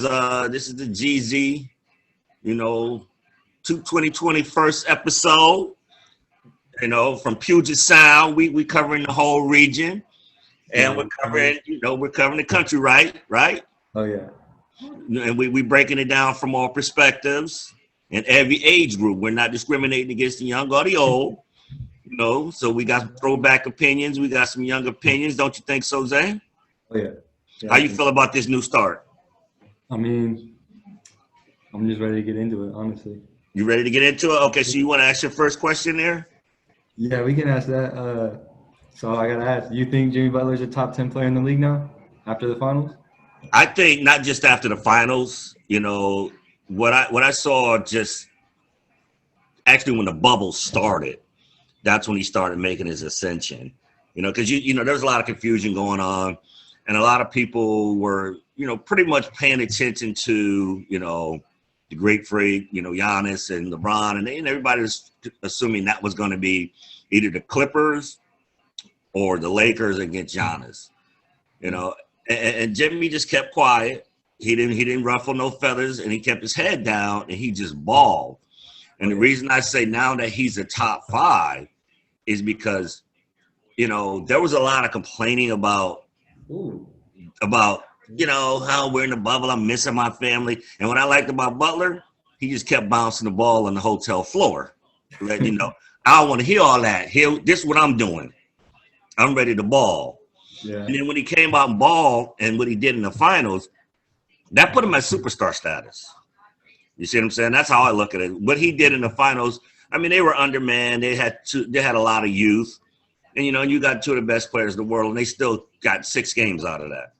This is the GEEZEE, 2020 first episode. From Puget Sound, we covering the whole region, and we're covering the country, right? Oh yeah. And we breaking it down from all perspectives and every age group. We're not discriminating against the young or the old. So we got some throwback opinions. We got some young opinions. Don't you think so, Zay? Oh yeah. How you feel about this new start? I mean, I'm just ready to get into it, honestly. You ready to get into it? Okay, so you want to ask your first question there? Yeah, we can ask that. So I gotta ask, do you think Jimmy Butler's a top 10 player in the league now after the finals? I think not just after the finals. What I saw just actually when the bubble started, that's when he started making his ascension. Because there's a lot of confusion going on, and a lot of people were pretty much paying attention to the great freak, Giannis and LeBron, and everybody was assuming that was going to be either the Clippers or the Lakers against Giannis. And Jimmy just kept quiet. He didn't ruffle no feathers, and he kept his head down, and he just balled. And the reason I say now that he's a top 5 is because, there was a lot of complaining about how we're in the bubble. I'm missing my family. And what I liked about Butler, he just kept bouncing the ball on the hotel floor. Letting you know, I don't want to hear all that. This is what I'm doing. I'm ready to ball. Yeah. And then when he came out and balled and what he did in the finals, that put him at superstar status. You see what I'm saying? That's how I look at it. What he did in the finals, I mean, they were undermanned. They had a lot of youth. And, you got 2 of the best players in the world, and they still got 6 games out of that.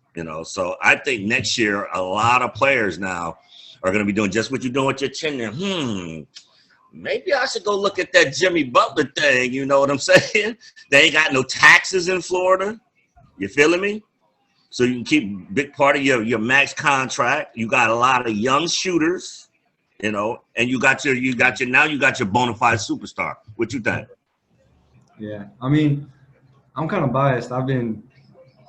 So I think next year a lot of players now are going to be doing just what you're doing with your chin there. Maybe I should go look at that Jimmy Butler thing. You know what I'm saying? They ain't got no taxes in Florida. You feeling me? So you can keep big part of your max contract. You got a lot of young shooters, and you got your bona fide superstar. What you think? Yeah, I mean, I'm kind of biased. I've been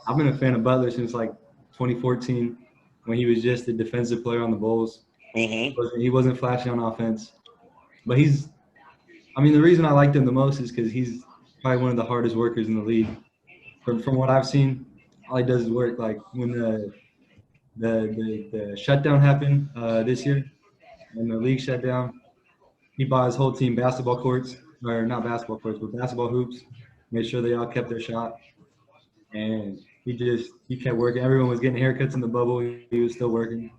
a fan of Butler since like 2014 when he was just a defensive player on the Bulls. Mm-hmm. He wasn't flashy on offense, but the reason I liked him the most is because he's probably one of the hardest workers in the league. From what I've seen, all he does is work. Like when the shutdown happened this year, when the league shut down, he bought his whole team basketball courts, or not basketball courts, but basketball hoops. Made sure they all kept their shot, and he kept working. Everyone was getting haircuts in the bubble. He was still working.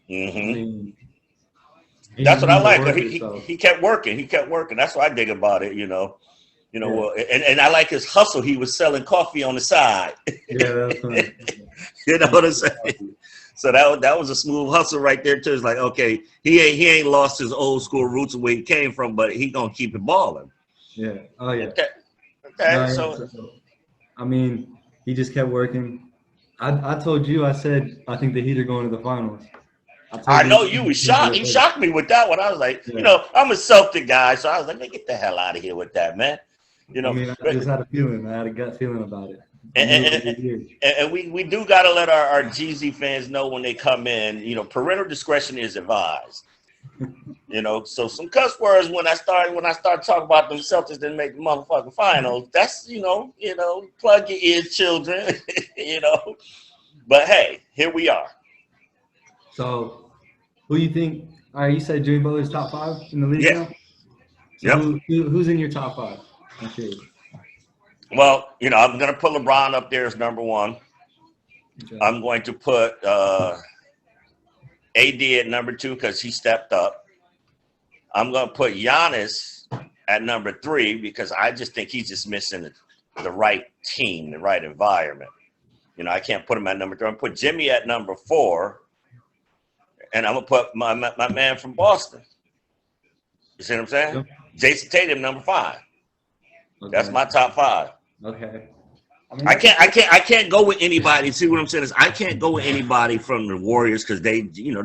Mm-hmm. I mean, that's what I like. He kept working. He kept working. That's what I dig about it. And I like his hustle. He was selling coffee on the side. Yeah, that's funny. You know what I'm saying? So that was a smooth hustle right there too. It's like, okay, he ain't lost his old school roots of where he came from, but he gonna keep it balling. Yeah. Oh yeah. Okay. No, So he just kept working. I told you, I said I think the Heat are going to the finals. I know you was shocked. You shocked me with that one. I was like, I'm a Celtic guy, so I was like, man, get the hell out of here with that, man. I just had a feeling. I had a gut feeling about it. And we do got to let our GEEZEE fans know when they come in, parental discretion is advised. So some cuss words when I start talking about them Celtics that make the motherfucking finals, that's, plug your ears, children, But hey, here we are. So who you think, all right, you said Jimmy Butler's top 5 in the league now? So who's in your top 5? I'm curious. Well, I'm going to put LeBron up there as number 1. Okay. I'm going to put AD at number 2 because he stepped up. I'm going to put Giannis at number 3 because I just think he's just missing the right team, the right environment. I can't put him at number 3. I'm going to put Jimmy at number 4. And I'm going to put my man from Boston. You see what I'm saying? Yep. Jason Tatum, number 5. Okay. That's my top 5. Okay. I can't go with anybody. See what I'm saying is I can't go with anybody from the Warriors because they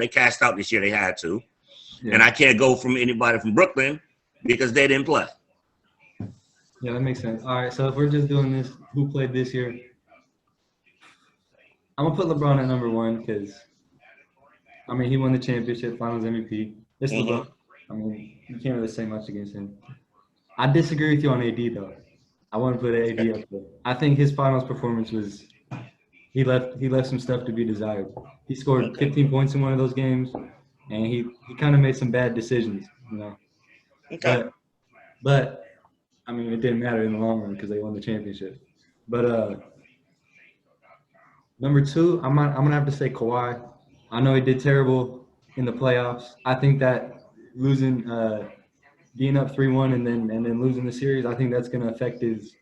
cast out this year. They had to, and I can't go from anybody from Brooklyn because they didn't play. Yeah, that makes sense. All right, so if we're just doing this, who played this year? I'm gonna put LeBron at number 1 because I mean, he won the championship, Finals MVP. It's Mm-hmm. LeBron. I mean, you can't really say much against him. I disagree with you on AD though. I want to put AD up there. I think his Finals performance was he left some stuff to be desired. He scored 15 points in one of those games, and he kind of made some bad decisions, you know. Okay. But I mean, it didn't matter in the long run because they won the championship. But number two, I'm gonna have to say Kawhi. I know he did terrible in the playoffs. I think that losing, being up 3-1 and then losing the series, I think that's gonna affect his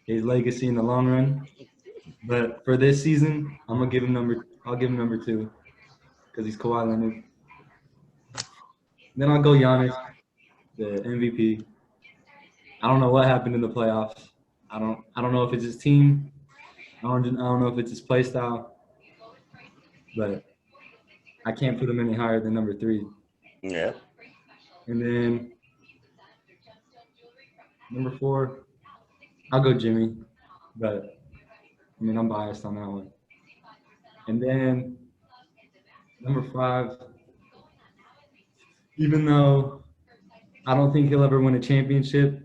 legacy in the long run. But for this season, I'll give him number two because he's Kawhi Leonard. Then I'll go Giannis, the MVP. I don't know what happened in the playoffs. I don't know if it's his team. I don't know if it's his play style. But I can't put him any higher than number three. Yeah. And then number four, I'll go Jimmy. But I mean, I'm biased on that one. And then number five, even though I don't think he'll ever win a championship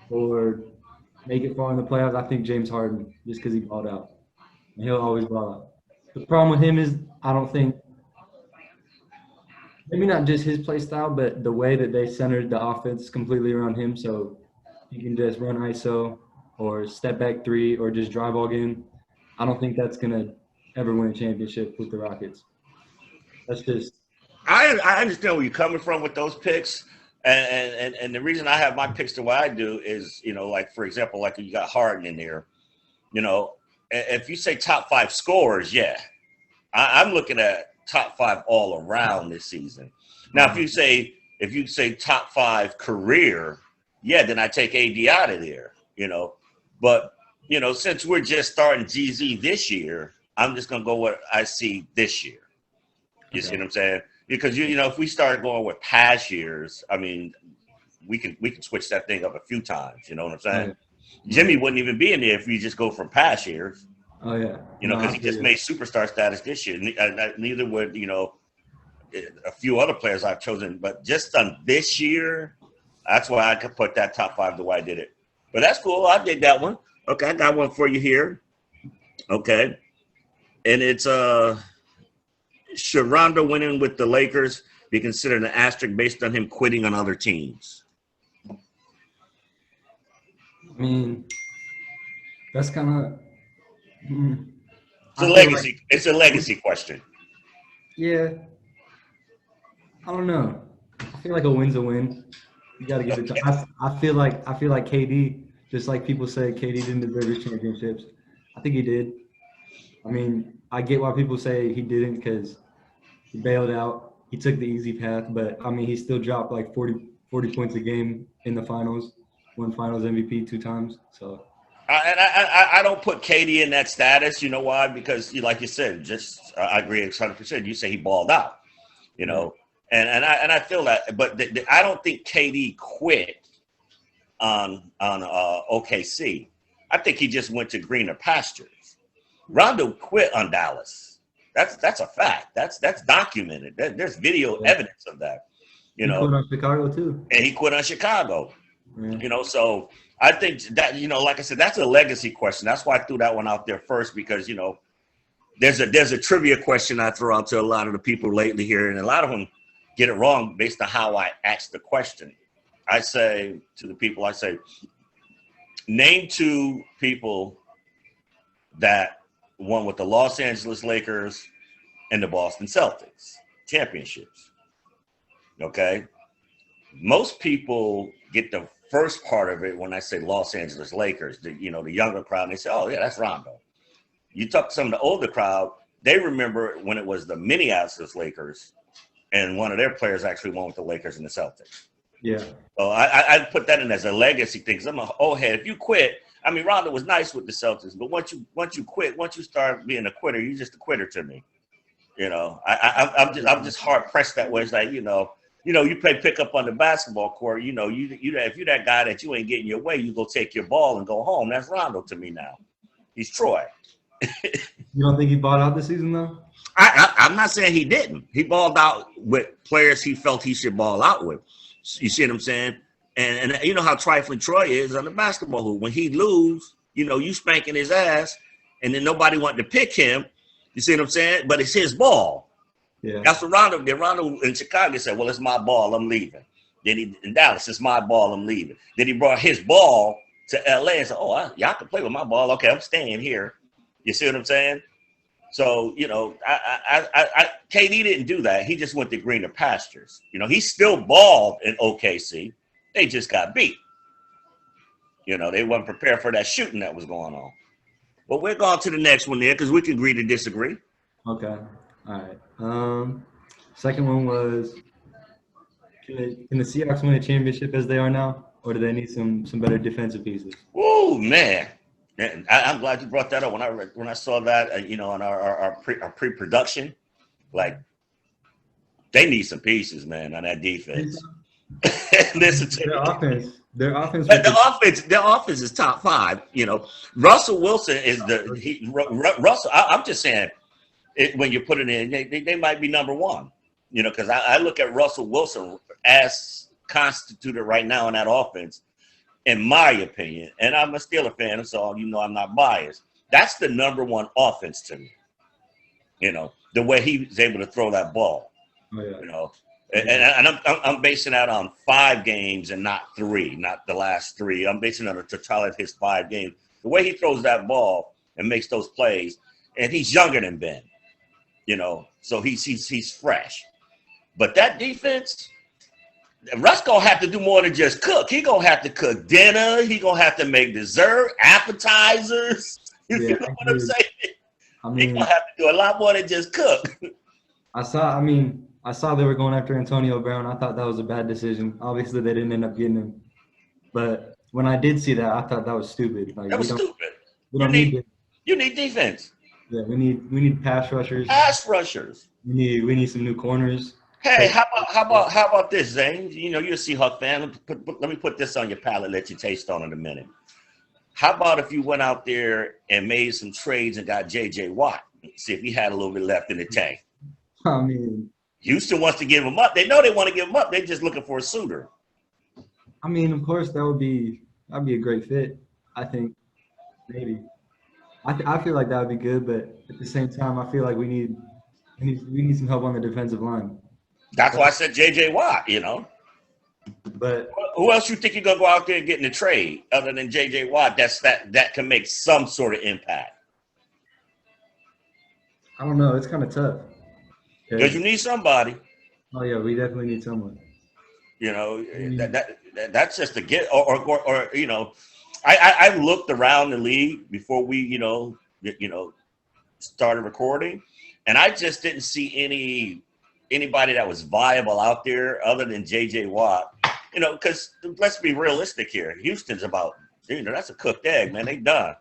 or make it far in the playoffs, I think James Harden, just because he balled out. And he'll always ball out. The problem with him is I don't think, maybe not just his play style, but the way that they centered the offense completely around him. So he can just run ISO or step back three or just drive all game. I don't think that's going to ever win a championship with the Rockets. That's just. I understand where you're coming from with those picks. And the reason I have my picks the way I do is, you know, like, for example, like you got Harden in there, you know, if you say top five scorers, yeah, I'm looking at top five all around this season. Now, if you say top five career, yeah, then I take AD out of there, you know. But, you know, since we're just starting GEEZE this year, I'm just going to go what I see this year. You see what I'm saying? Because, you know, if we start going with past years, I mean, we can switch that thing up a few times. You know what I'm saying? Right. Jimmy wouldn't even be in there if we just go from past years. Oh, yeah. You know, because he just made superstar status this year. Neither would, you know, a few other players I've chosen. But just on this year, that's why I could put that top five the way I did it. But that's cool. I did that one. Okay, I got one for you here. Okay. And it's should Rondo winning with the Lakers be considered an asterisk based on him quitting on other teams? I mean, that's kind of. It's a legacy. Like, it's a legacy question. Yeah. I don't know. I feel like a win's a win. You got to give it to. I feel like KD, just like people say, KD didn't deserve his championships. I think he did. I mean, I get why people say he didn't because he bailed out. He took the easy path, but I mean, he still dropped like 40 points a game in the finals. Won Finals MVP 2 times. So. I don't put KD in that status. You know why? Because, like you said, I agree 100%. You say he balled out, you know, and I feel that. But I don't think KD quit on OKC. I think he just went to greener pastures. Rondo quit on Dallas. That's a fact. That's documented. There's video evidence of that. You know, he quit on Chicago too. And he quit on Chicago. Yeah. You know, so I think that, you know, like I said, that's a legacy question. That's why I threw that one out there first, because, you know, there's a trivia question I throw out to a lot of the people lately here, and a lot of them get it wrong based on how I ask the question. I say to the people, name 2 people that won with the Los Angeles Lakers and the Boston Celtics championships. Okay. Most people get the first part of it when I say Los Angeles Lakers, the younger crowd, they say, oh yeah, that's Rondo. You talk to some of the older crowd, they remember when it was the Minneapolis Lakers and one of their players actually won with the Lakers and the Celtics. Yeah. So I put that in as a legacy thing. Cause I'm an old head. If you quit, I mean, Rondo was nice with the Celtics, but once you quit, once you start being a quitter, you're just a quitter to me. You know, I'm just hard pressed that way. It's like, you play pickup on the basketball court. You know, if you're that guy that you ain't getting your way, you go take your ball and go home. That's Rondo to me now. He's Troy. You don't think he bought out this season though? I'm not saying he didn't. He balled out with players he felt he should ball out with. You see what I'm saying? And you know how trifling Troy is on the basketball hoop. When he lose, you know, you spanking his ass, and then nobody wanted to pick him. You see what I'm saying? But it's his ball. Yeah. That's what Rondo in Chicago said, well, it's my ball, I'm leaving. Then he in Dallas, it's my ball, I'm leaving. Then he brought his ball to LA and said, oh, y'all can play with my ball. Okay, I'm staying here. You see what I'm saying? So, you know, KD didn't do that. He just went to greener pastures. You know, he still balled in OKC. They just got beat. You know, they weren't prepared for that shooting that was going on. But we're going to the next one there because we can agree to disagree. Okay. All right. Second one was, can the Seahawks win a championship as they are now, or do they need some better defensive pieces? Oh man, I'm glad you brought that up. When I saw that, you know, on our pre-production, like they need some pieces, man, on that defense. Listen to their offense. Their offense is top 5. You know, Russell Wilson is Russell. I'm just saying, when you put it in, they might be number 1. You know, because I look at Russell Wilson as constituted right now in that offense, in my opinion, and I'm a Steelers fan, so you know I'm not biased. That's the number 1 offense to me. You know, the way he's able to throw that ball. Oh, yeah. You know, and I'm basing that on 5 games and not 3, not the last 3. I'm basing it on the totality of his 5 games. The way he throws that ball and makes those plays, and he's younger than Ben. You know, so he's fresh. But that defense, Russ gonna have to do more than just cook. He gonna have to cook dinner. He gonna have to make dessert, appetizers. You know what I'm saying? He gonna have to do a lot more than just cook. I saw they were going after Antonio Brown. I thought that was a bad decision. Obviously, they didn't end up getting him. But when I did see that, I thought that was stupid. Like, that was stupid. You need defense. Yeah, we need pass rushers. Pass rushers. We need some new corners. Hey, how about this, Zane? You know, you're a Seahawks fan. Let me put this on your palate, let you taste on it a minute. How about if you went out there and made some trades and got J.J. Watt? See if he had a little bit left in the tank. I mean, Houston wants to give him up. They know they want to give him up. They're just looking for a suitor. I mean, of course, that'd be a great fit. I think maybe. I feel like that would be good, but at the same time, I feel like we need some help on the defensive line. That's why I said J.J. Watt, you know. But who else you think you're gonna go out there and get in the trade other than J.J. Watt? That can make some sort of impact. I don't know. It's kind of tough. Because you need somebody. Oh yeah, we definitely need someone. You know, that's just a get or you know, I looked around the league before we you know started recording, and I just didn't see anybody that was viable out there other than J.J. Watt. You know, because let's be realistic here. Houston's about, you know, that's a cooked egg, man. They done.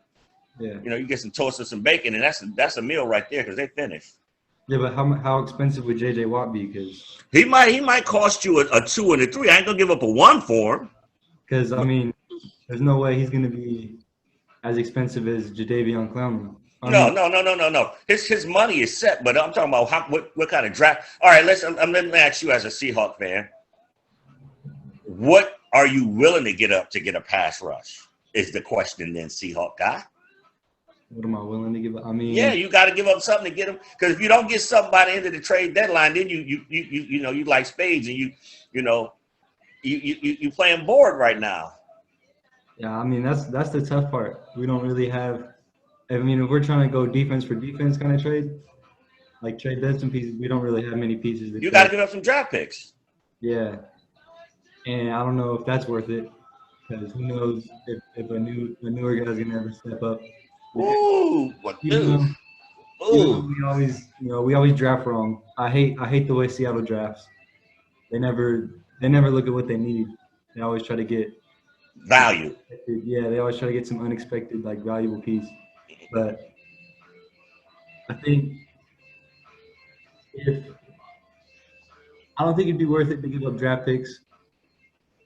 Yeah. You know, you get some toast and some bacon, and that's a meal right there because they finished. Yeah, but how expensive would J.J. Watt be? Because he might cost you a 2 and a 3. I ain't gonna give up a 1 for him. Because I mean, there's no way he's gonna be as expensive as Jadeveon Clowney. No. His money is set, but I'm talking about what kind of draft. All right, let me ask you as a Seahawks fan, what are you willing to get up to get a pass rush? Is the question then, Seahawk guy? What am I willing to give up? I mean, yeah, you got to give up something to get him, because if you don't get something by the end of the trade deadline, then you know you like spades and you playing board right now. Yeah, I mean that's the tough part. We don't really have. I mean, if we're trying to go defense for defense kind of trade, like trade best and pieces, we don't really have many pieces. You got to give up some draft picks. Yeah, and I don't know if that's worth it, because who knows if a newer guy's gonna ever step up. Ooh, what do? We always draft wrong. I hate the way Seattle drafts. They never look at what they need. They always try to get value. Yeah, they always try to get some unexpected, like, valuable piece. But I think I don't think it'd be worth it to give up draft picks.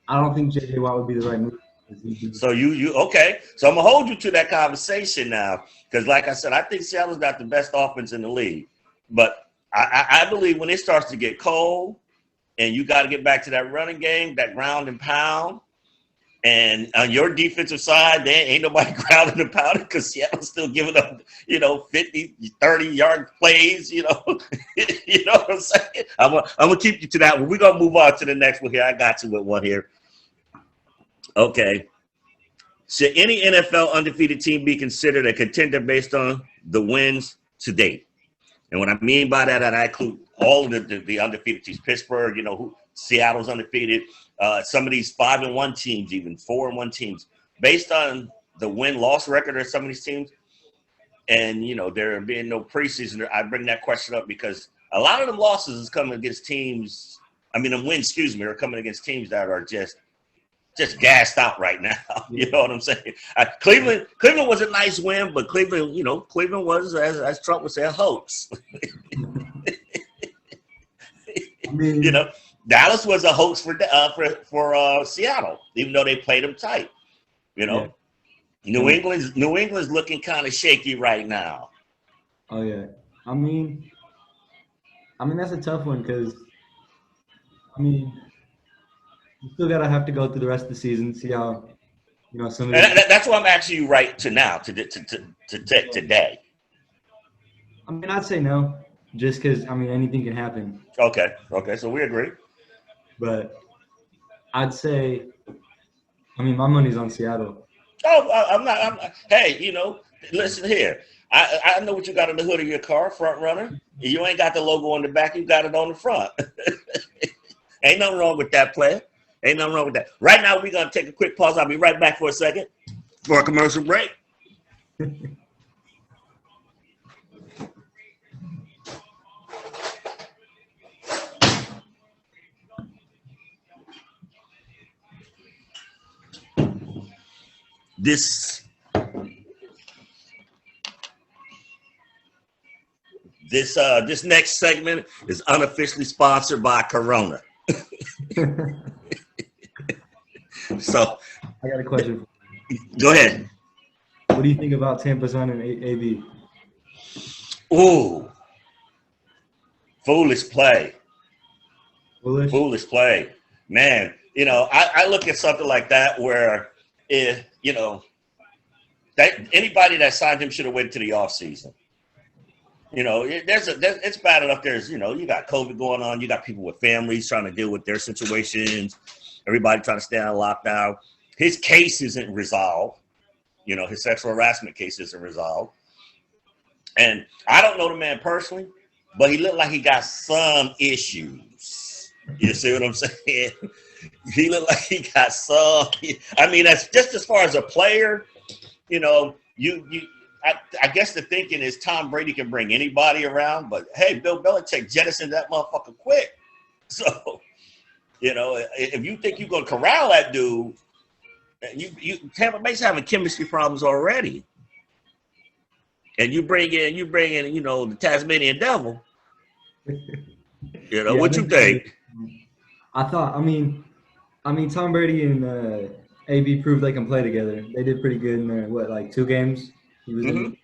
I don't think J.J. Watt would be the right move. So you okay? So I'm gonna hold you to that conversation now, because like I said, I think Seattle's got the best offense in the league. But I believe when it starts to get cold and you got to get back to that running game, that ground and pound, and on your defensive side, there ain't nobody grounding and pounding because Seattle's still giving up, 50, 30-yard plays, you know what I'm saying? I'm going to keep you to that one. We're going to move on to the next one here. I got you with one here. Okay. Should any NFL undefeated team be considered a contender based on the wins to date? And what I mean by that, I include all of the undefeated teams. Pittsburgh, Seattle's undefeated. Some of these 5-1 teams, even 4-1 teams, based on the win-loss record of some of these teams. And, there being no preseason, I bring that question up because a lot of them losses is coming against teams. The wins, are coming against teams that are just gassed out right now. You know what I'm saying? Cleveland was a nice win, but Cleveland was, as Trump would say, a hoax. Dallas was a hoax for Seattle, even though they played them tight. Yeah. New England's looking kind of shaky right now. Oh yeah, that's a tough one because you still gotta have to go through the rest of the season, see how some of that's why I'm asking you right to now today. I'd say no, just because anything can happen. Okay, so we agree. But I'd say, my money's on Seattle. Oh, I'm not. Hey, listen here. I know what you got on the hood of your car, front runner. You ain't got the logo on the back. You got it on the front. Ain't nothing wrong with that, player. Ain't nothing wrong with that. Right now, we're going to take a quick pause. I'll be right back for a second for a commercial break. This next segment is unofficially sponsored by Corona. So I got a question. Go ahead. What do you think about Tampa's on an AB? Ooh, foolish play. Foolish play, man. I look at something like that where if that anybody that signed him should have waited to the off season. It's bad enough. There's you got COVID going on. You got people with families trying to deal with their situations. Everybody trying to stay on lockdown. His case isn't resolved. His sexual harassment case isn't resolved. And I don't know the man personally, but he looked like he got some issues. You see what I'm saying? He looked like he got some. That's just as far as a player. I guess the thinking is Tom Brady can bring anybody around, but hey, Bill Belichick jettisoned that motherfucker quick. So, if you think you're gonna corral that dude, you Tampa Bay's having chemistry problems already, and you bring in the Tasmanian Devil. Yeah, what you think? I thought. Tom Brady and AB proved they can play together. They did pretty good in 2 games. He was in.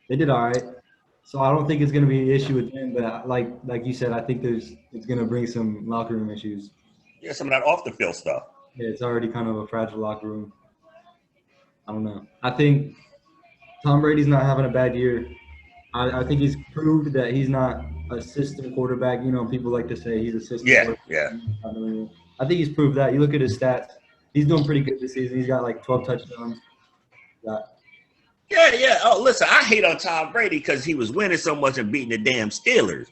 They did all right. So I don't think it's going to be an issue with them. But like you said, I think it's going to bring some locker room issues. Yeah, some of that off the field stuff. Yeah, it's already kind of a fragile locker room. I don't know. I think Tom Brady's not having a bad year. I think he's proved that he's not a system quarterback. People like to say he's a system quarterback. Yeah. I think he's proved that. You look at his stats. He's doing pretty good this season. He's got 12 touchdowns. Yeah. Oh, listen, I hate on Tom Brady because he was winning so much and beating the damn Steelers.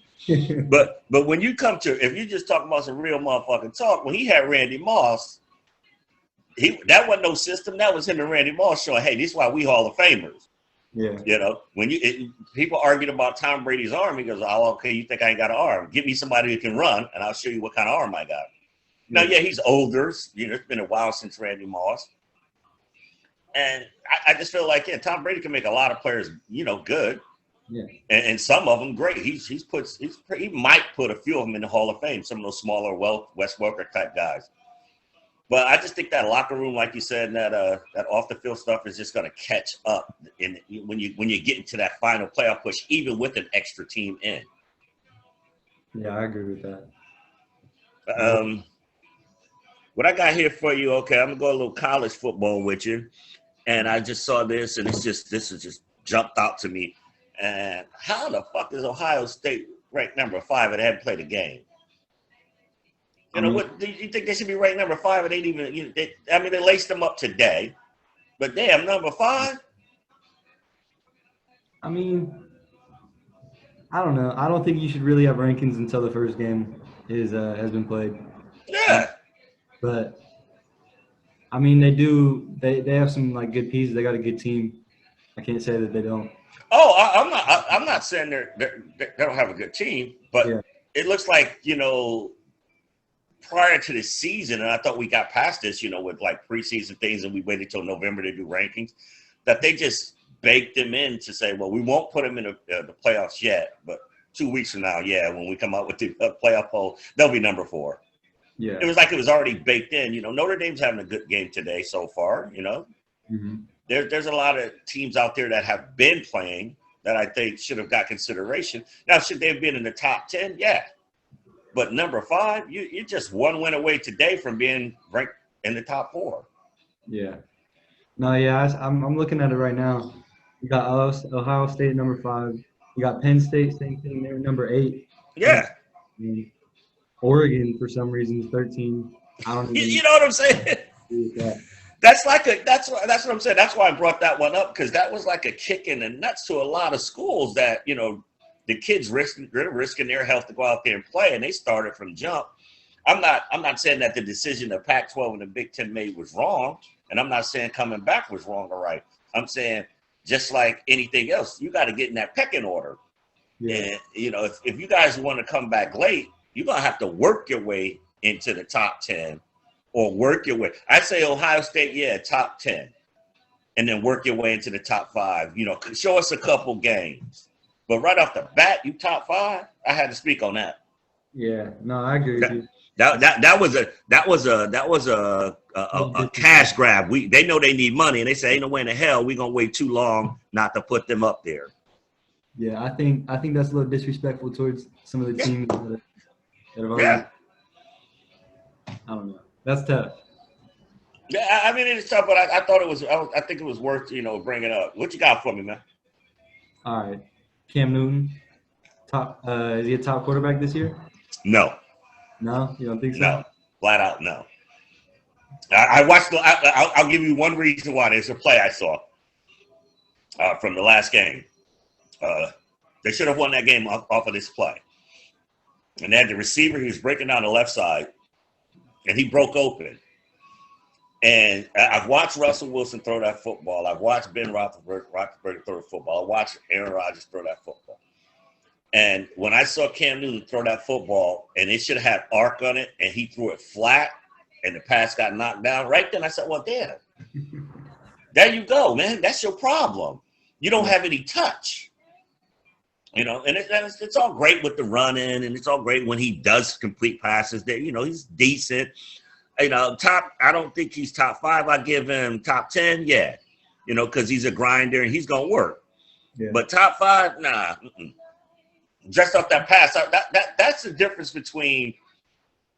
but when you come to, if you just talk about some real motherfucking talk, when he had Randy Moss, that wasn't no system. That was him and Randy Moss showing, hey, this is why we Hall of Famers. Yeah. When people argued about Tom Brady's arm, he goes, oh, okay, you think I ain't got an arm? Give me somebody who can run, and I'll show you what kind of arm I got. Now, he's older. It's been a while since Randy Moss. And I just feel like, Tom Brady can make a lot of players, good. Yeah. And some of them great. He might put a few of them in the Hall of Fame, some of those smaller Wes Welker type guys. But I just think that locker room, like you said, and that off the field stuff is just going to catch up when you get into that final playoff push, even with an extra team in. Yeah, I agree with that. What I got here for you, okay, I'm gonna go a little college football with you, and I just saw this, and this is just jumped out to me. And how the fuck is Ohio State ranked number 5 and they haven't played a game? You know, what do you think they should be ranked number 5 and they didn't even? They laced them up today, but damn, number 5. I mean, I don't know. I don't think you should really have rankings until the first game has been played. Yeah. But I mean, they do. They have some like good pieces. They got a good team. I can't say that they don't. Oh, I'm not saying they don't have a good team, but Yeah. It looks like, prior to the season, and I thought we got past this, with like preseason things, and we waited till November to do rankings, that they just baked them in to say, well, we won't put them in the playoffs yet, but 2 weeks from now, yeah, when we come out with the playoff poll, they'll be number 4. Yeah. It was like it was already baked in. Notre Dame's having a good game today so far. Mm-hmm. There's a lot of teams out there that have been playing that I think should have got consideration. Now, should they have been in the top 10? Yeah. But number 5, you're just one win away today from being ranked in the top 4. Yeah. No, yeah, I'm looking at it right now. You got Ohio State number 5. You got Penn State, same thing. They're number 8. Yeah. And Oregon, for some reason, is 13. I don't even You know what I'm saying? agree with that. That's what I'm saying. That's why I brought that one up, because that was like a kick in the nuts to a lot of schools that, the kids risking their health to go out there and play, and they started from jump. I'm not saying that the decision the Pac-12 and the Big Ten made was wrong, and I'm not saying coming back was wrong or right. I'm saying just like anything else, you got to get in that pecking order. Yeah. And if you guys want to come back late, you're gonna have to work your way into the top 10, or work your way. I say Ohio State, yeah, top 10, and then work your way into the top 5. Show us a couple games. But right off the bat, you top 5. I had to speak on that. Yeah. No, I agree with you. That was a cash grab. They know they need money, and they say ain't no way in the hell we gonna wait too long not to put them up there. Yeah, I think that's a little disrespectful towards some of the teams that have already. Yeah. I don't know. That's tough. Yeah, I mean it's tough, but I thought it was. I think it was worth bringing up. What you got for me, man? All right, Cam Newton, top. Is he a top quarterback this year? No. No, you don't think so? No, flat out no. I watched. I'll give you one reason why. There's a play I saw from the last game. They should have won that game off of this play. And they had the receiver. He was breaking down the left side, and he broke open. And I've watched Russell Wilson throw that football. I've watched Ben Roethlisberger throw the football. I watched Aaron Rodgers throw that football. And when I saw Cam Newton throw that football, and it should have had arc on it, and he threw it flat, and the pass got knocked down, right then I said, well, damn. There you go, man. That's your problem. You don't have any touch. And it's all great with the running, and it's all great when he does complete passes. That he's decent. Top. I don't think he's top 5. I give him top 10. Yeah, because he's a grinder and he's gonna work. Yeah. But top 5, nah. Just off that pass, that's the difference between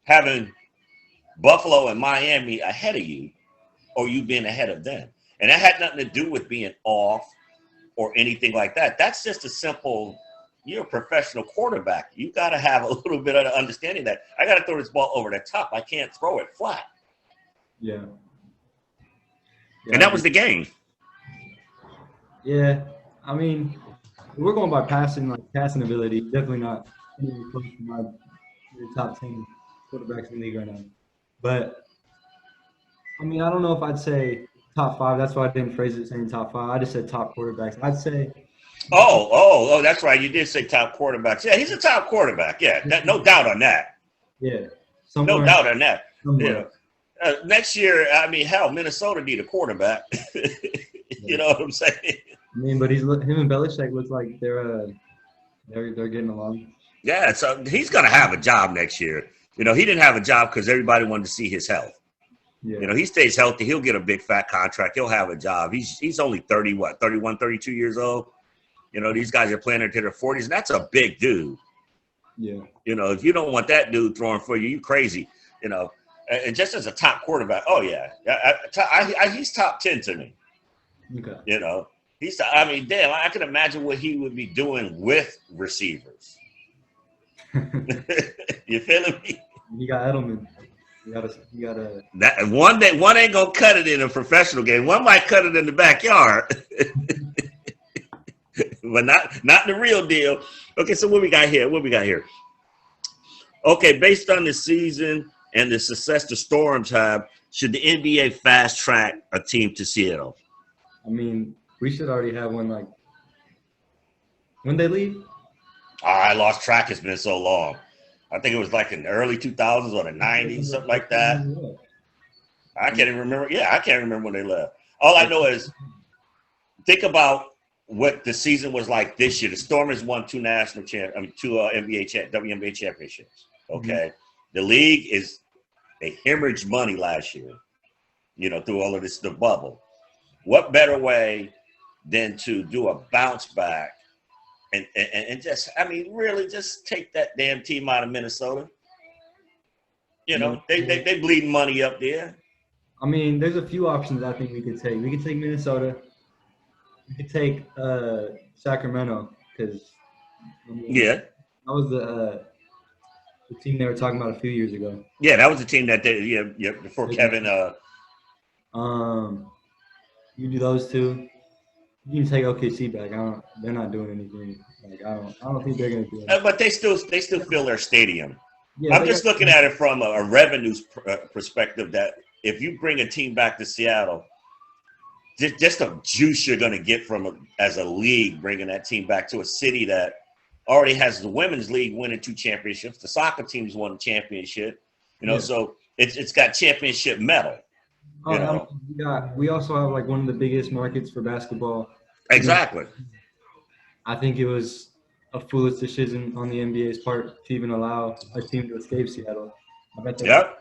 having Buffalo and Miami ahead of you, or you being ahead of them. And that had nothing to do with being off or anything like that. That's just a simple, you're a professional quarterback. You got to have a little bit of understanding that I got to throw this ball over the top. I can't throw it flat. Yeah. And that was the game. Yeah. I mean, we're going by passing ability. Definitely not anywhere close to my top 10 quarterbacks in the league right now. But, I mean, I don't know if I'd say top 5. That's why I didn't phrase it saying top 5. I just said top quarterbacks. I'd say. Oh, that's right. You did say top quarterbacks. Yeah, he's a top quarterback. Yeah, no doubt on that. Yeah. No doubt on that. Somewhere. Yeah. Next year, I mean, hell, Minnesota need a quarterback. You know what I'm saying? I mean, but him and Belichick looks like they're getting along. Yeah, so he's gonna have a job next year. He didn't have a job because everybody wanted to see his health. Yeah. You know, he stays healthy. He'll get a big fat contract. He'll have a job. He's only 30, 31, 32 years old. You know, these guys are playing into their 40s, and that's a big dude. Yeah. You know, if you don't want that dude throwing for you, you crazy. You know, and just as a top quarterback, oh yeah, he's top 10 to me. Okay. You know, I mean, damn, I can imagine what he would be doing with receivers. You feeling me? You got Edelman. You gotta. That one ain't gonna cut it in a professional game. One might cut it in the backyard, but not the real deal. Okay, so what we got here? Okay, based on the season and the success the Storms have, should the NBA fast track a team to Seattle? I mean, we should already have one. Like, when they leave? Oh, I lost track. It's been so long. I think it was like in the early 2000s or the 90s, something like that. I can't even remember. Yeah, I can't remember when they left. All I know is think about what the season was like this year. The Stormers won two WNBA championships. Okay, the league they hemorrhaged money last year. You know, through all of this, the bubble. What better way than to do a bounce back and just, I mean, really just take that damn team out of Minnesota. You know, they bleeding money up there. I mean, there's a few options I think we could take. We could take Minnesota. We could take Sacramento because that was the team they were talking about a few years ago. Yeah, that was the team that before Kevin. You do those two. You can take OKC back. They're not doing anything. Like I don't think they're gonna do it. But they still fill their stadium. Yeah, I'm just looking at it from a revenue perspective. That if you bring a team back to Seattle, just the juice you're going to get from as a league, bringing that team back to a city that already has the women's league winning 2 championships. The soccer team's won a championship. You know, so it's got championship metal. You know? We also have like one of the biggest markets for basketball. Exactly. I think it was a foolish decision on the NBA's part to even allow a team to escape Seattle. I bet that.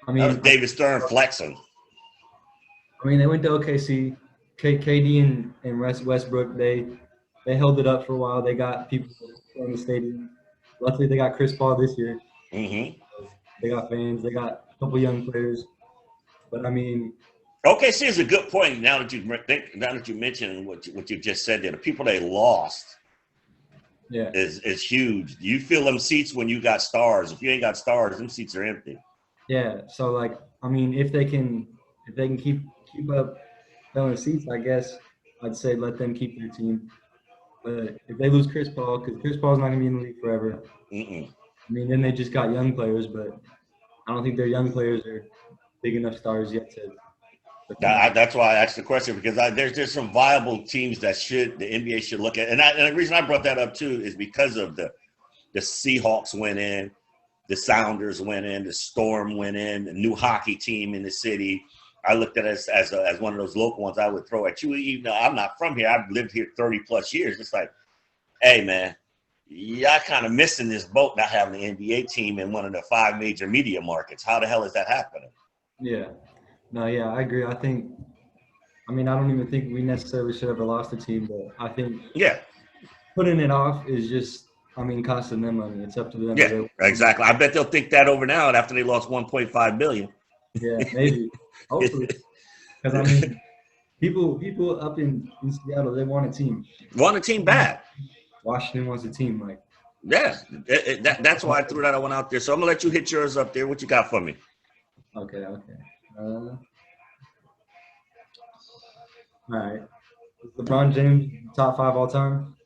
I mean, that was David Stern flexing. I mean, they went to OKC. KD and Westbrook, they held it up for a while. They got people in the stadium. Luckily, they got Chris Paul this year. Mm-hmm. They got fans. They got a couple young players. But I mean, OKC is a good point. Now that you mentioned what you just said there, the people they lost, is huge. You fill them seats when you got stars. If you ain't got stars, them seats are empty. Yeah. So like, I mean, if they can keep up filling seats, I guess I'd say let them keep their team. But if they lose Chris Paul, because Chris Paul's not gonna be in the league forever. I mean, then they just got young players, but I don't think their young players are big enough stars yet to. That's why I asked the question, because there's some viable teams that the NBA should look at, and the reason I brought that up too is because of the Seahawks went in, the Sounders went in, the Storm went in, the new hockey team in the city. I looked at it as one of those local ones I would throw at you. Even though I'm not from here, I've lived here 30 plus years. It's like, hey man, y'all kind of missing this boat not having the NBA team in one of the 5 major media markets. How the hell is that happening? Yeah. No, yeah, I agree. I don't even think we necessarily should have lost the team, but I think putting it off is just, costing them money. It's up to them. Yeah, exactly. I bet they'll think that over now after they lost $1.5 billion. Yeah, maybe. Hopefully. Because, people up in Seattle, they want a team. Want a team bad. Washington wants a team. Like. Yes, that's why I threw that one out there. So I'm going to let you hit yours up there. What you got for me? Okay. All right. Is LeBron James top 5 all time?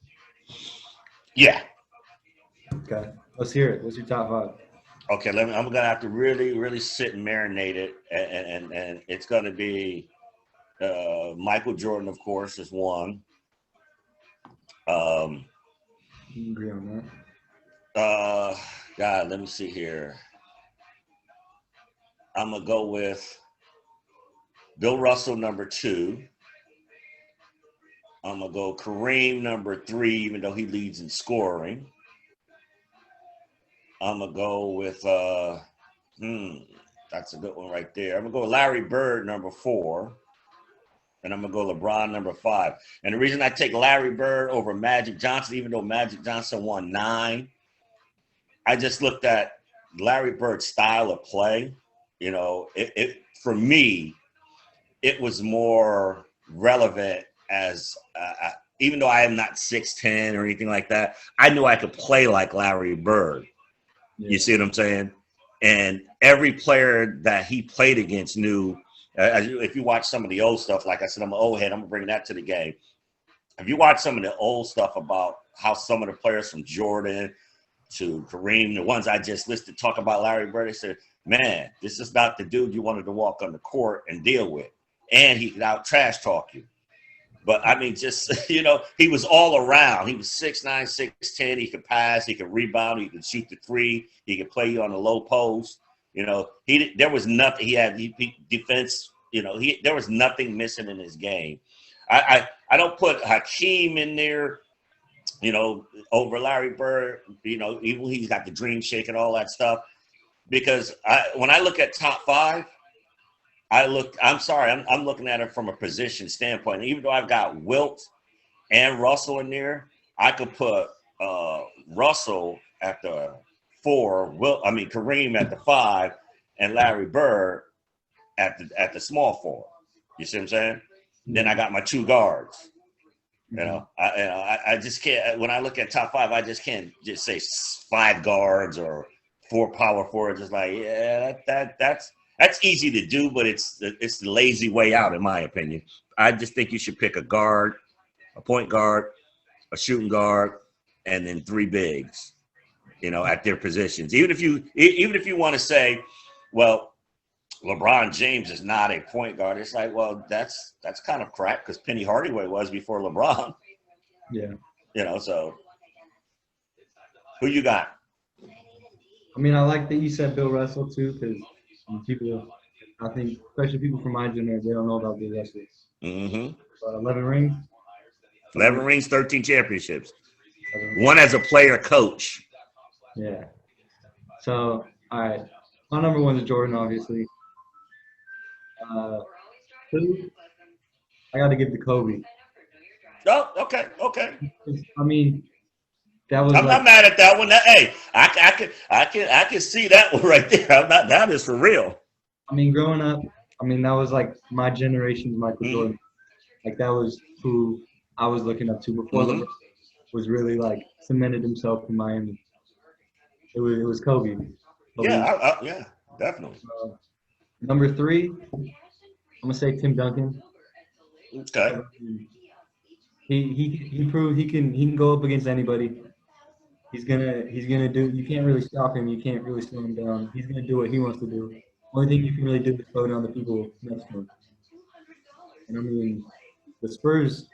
Yeah. Okay. Let's hear it. What's your top 5? Okay, I'm gonna have to really, really sit and marinate it, and it's gonna be Michael Jordan, of course, is one. You agree on that? God, let me see here. I'm gonna go with Bill Russell, number 2. I'm gonna go Kareem, number 3, even though he leads in scoring. I'm gonna go with That's a good one right there. I'm gonna go Larry Bird number 4, and I'm gonna go LeBron number 5. And the reason I take Larry Bird over Magic Johnson, even though Magic Johnson won 9, I just looked at Larry Bird's style of play. You know, it for me, it was more relevant as even though I am not 6'10" or anything like that, I knew I could play like Larry Bird. Yeah. You see what I'm saying? And every player that he played against knew. If you watch some of the old stuff, like I said, I'm an old head. I'm gonna bring that to the game. If you watch some of the old stuff about how some of the players from Jordan to Kareem, the ones I just listed, talk about Larry Bird, they said, "Man, this is not the dude you wanted to walk on the court and deal with, and he could out trash talk you." But I mean, just he was all around. He was 6'9", 6'10". He could pass, he could rebound, he could shoot the 3, he could play you on the low post. There was nothing. He had defense. There was nothing missing in his game. I don't put Hakeem in there, over Larry Bird. Even he's got the dream shake and all that stuff. Because when I look at top 5, I'm looking at it from a position standpoint. Even though I've got Wilt and Russell in there, I could put Russell at the 4, Kareem at the 5, and Larry Bird at the small 4. You see what I'm saying? Then I got my 2 guards. I just can't. When I look at top 5, I just can't just say 5 guards or 4 power forwards. Just like, yeah, that's easy to do, but it's the lazy way out, in my opinion. I just think you should pick a guard, a point guard, a shooting guard, and then 3 bigs, at their positions. Even if you want to say, well, LeBron James is not a point guard, it's like, well, that's kind of crap because Penny Hardaway was before LeBron. Yeah. So who you got? I mean, I like that you said Bill Russell too, because I think, especially people from my generation, they don't know about Bill Russell. Mm-hmm. 11 rings. 11 rings, 13 championships. 1 as a player coach. Yeah. So, all right. My number 1 is Jordan, obviously. 2, I got to give to Kobe. Oh, okay. I mean, that was. I'm not mad at that one. Hey, I can see that one right there. I'm not. That is for real. I mean, growing up, that was like my generation's Michael Jordan. Like that was who I was looking up to before LeBron was really like cemented himself in Miami. It was Kobe. Yeah, definitely. Number 3, I'm gonna say Tim Duncan. Okay. He proved he can go up against anybody. He's gonna do. You can't really stop him. You can't really slow him down. He's gonna do what he wants to do. Only thing you can really do is slow down the people next to him. And the Spurs.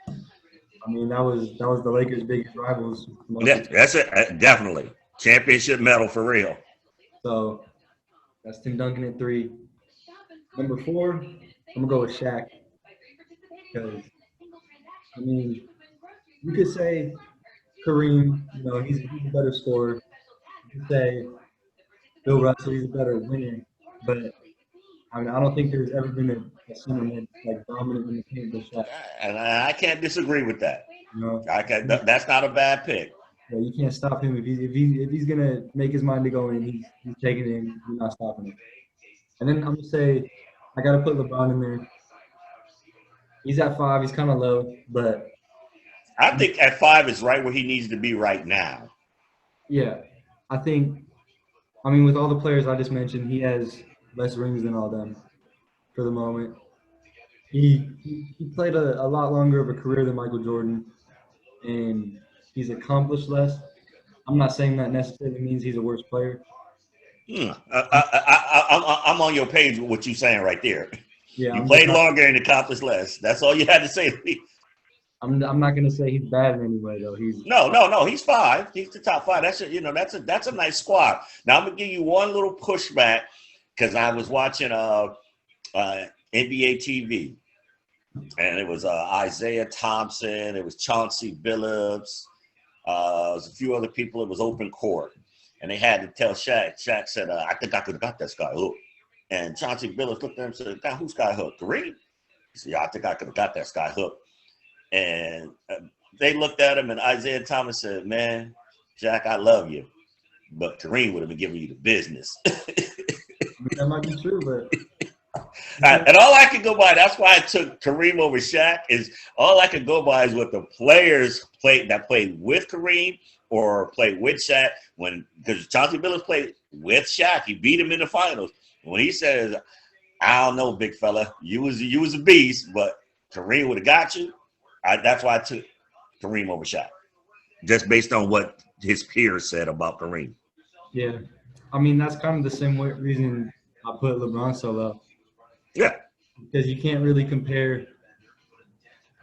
That was the Lakers' biggest rivals. Yeah, that's it. Definitely championship medal for real. So that's Tim Duncan at 3. Number 4, I'm gonna go with Shaq. Because you could say Kareem, he's a better scorer. You could say Bill Russell, he's a better winner. But I don't think there's ever been a center that's like dominant in the paint than Shaq. And I can't disagree with that. That's not a bad pick. Yeah, you can't stop him if he's gonna make his mind to go in. He's taking it in. You're not stopping him. And then I'm gonna say I gotta put LeBron in there. He's at 5. He's kind of low, but I think at 5 is right where he needs to be right now. Yeah, I think. With all the players I just mentioned, he has less rings than all them for the moment. He played a lot longer of a career than Michael Jordan, and he's accomplished less. I'm not saying that necessarily means he's a worse player. I'm on your page with what you're saying right there. Yeah, he played longer and accomplished less. That's all you had to say to me. I'm not gonna say he's bad in any way though. No. He's 5. He's the top 5. That's a nice squad. Now I'm gonna give you one little pushback because I was watching NBA TV, and it was Isaiah Thompson. It was Chauncey Billups. There was a few other people. It was open court, and they had to tell Shaq. Shaq said, "I think I could have got this guy." Look. And Chauncey Billups looked at him and said, "God, who's Skyhook? Kareem?" He said, "Yeah, I think I could have got that Skyhook." And they looked at him, and Isaiah Thomas said, "Man, Jack, I love you, but Kareem would have been giving you the business." That might be true, but And all I could go by, that's why I took Kareem over Shaq, is all I could go by is what the players played with Kareem or played with Shaq. Because Chauncey Billups played with Shaq. He beat him in the finals. When he says, "I don't know, big fella, you was a beast, but Kareem would have got you," that's why I took Kareem over Shaq. Just based on what his peers said about Kareem. yeah, I mean that's kind of the same reason I put LeBron so low. Yeah. Because you can't really compare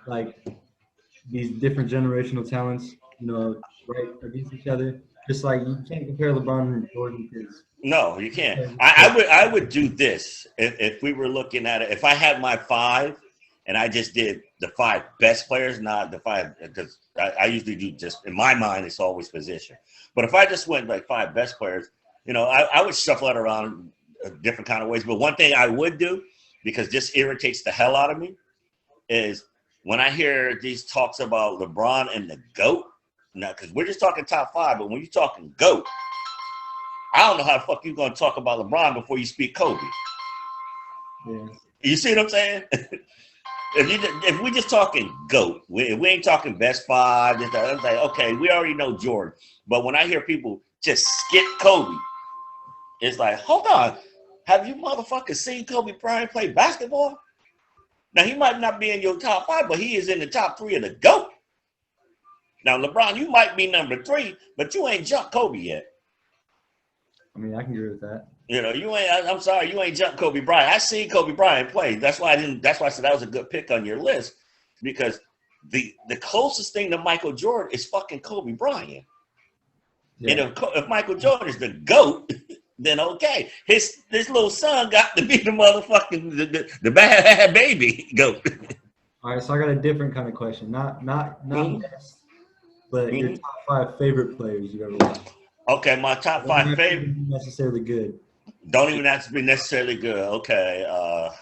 like these different generational talents, right against each other. Just like you can't compare LeBron and Jordan because No, you can't. I would do this if we were looking at it. If I had my 5 and I just did the 5 best players, not the 5, because I usually do just, in my mind, it's always position. But if I just went like 5 best players, I would shuffle it around different kind of ways. But one thing I would do, because this irritates the hell out of me, is when I hear these talks about LeBron and the GOAT, now, because we're just talking top 5, but when you're talking GOAT, I don't know how the fuck you're going to talk about LeBron before you speak Kobe. yeah. You see what I'm saying? If we're just talking GOAT, we ain't talking best 5, just like, okay, we already know Jordan. But when I hear people just skip Kobe, it's like, hold on. Have you motherfuckers seen Kobe Bryant play basketball? Now, he might not be in your top 5, but he is in the top 3 of the GOAT. Now, LeBron, you might be number 3, but you ain't jumped Kobe yet. I mean, I can agree with that. You ain't. I'm sorry, you ain't jumped Kobe Bryant. I seen Kobe Bryant play. That's why I said that was a good pick on your list, because the closest thing to Michael Jordan is fucking Kobe Bryant. Yeah. And if Michael Jordan is the GOAT, then okay, his little son got to be the motherfucking the bad baby GOAT. All right, so I got a different kind of question. Not best, but your top 5 favorite players you ever watched. Okay, my top 5 favorite. Necessarily good. Don't even have to be necessarily good. Okay,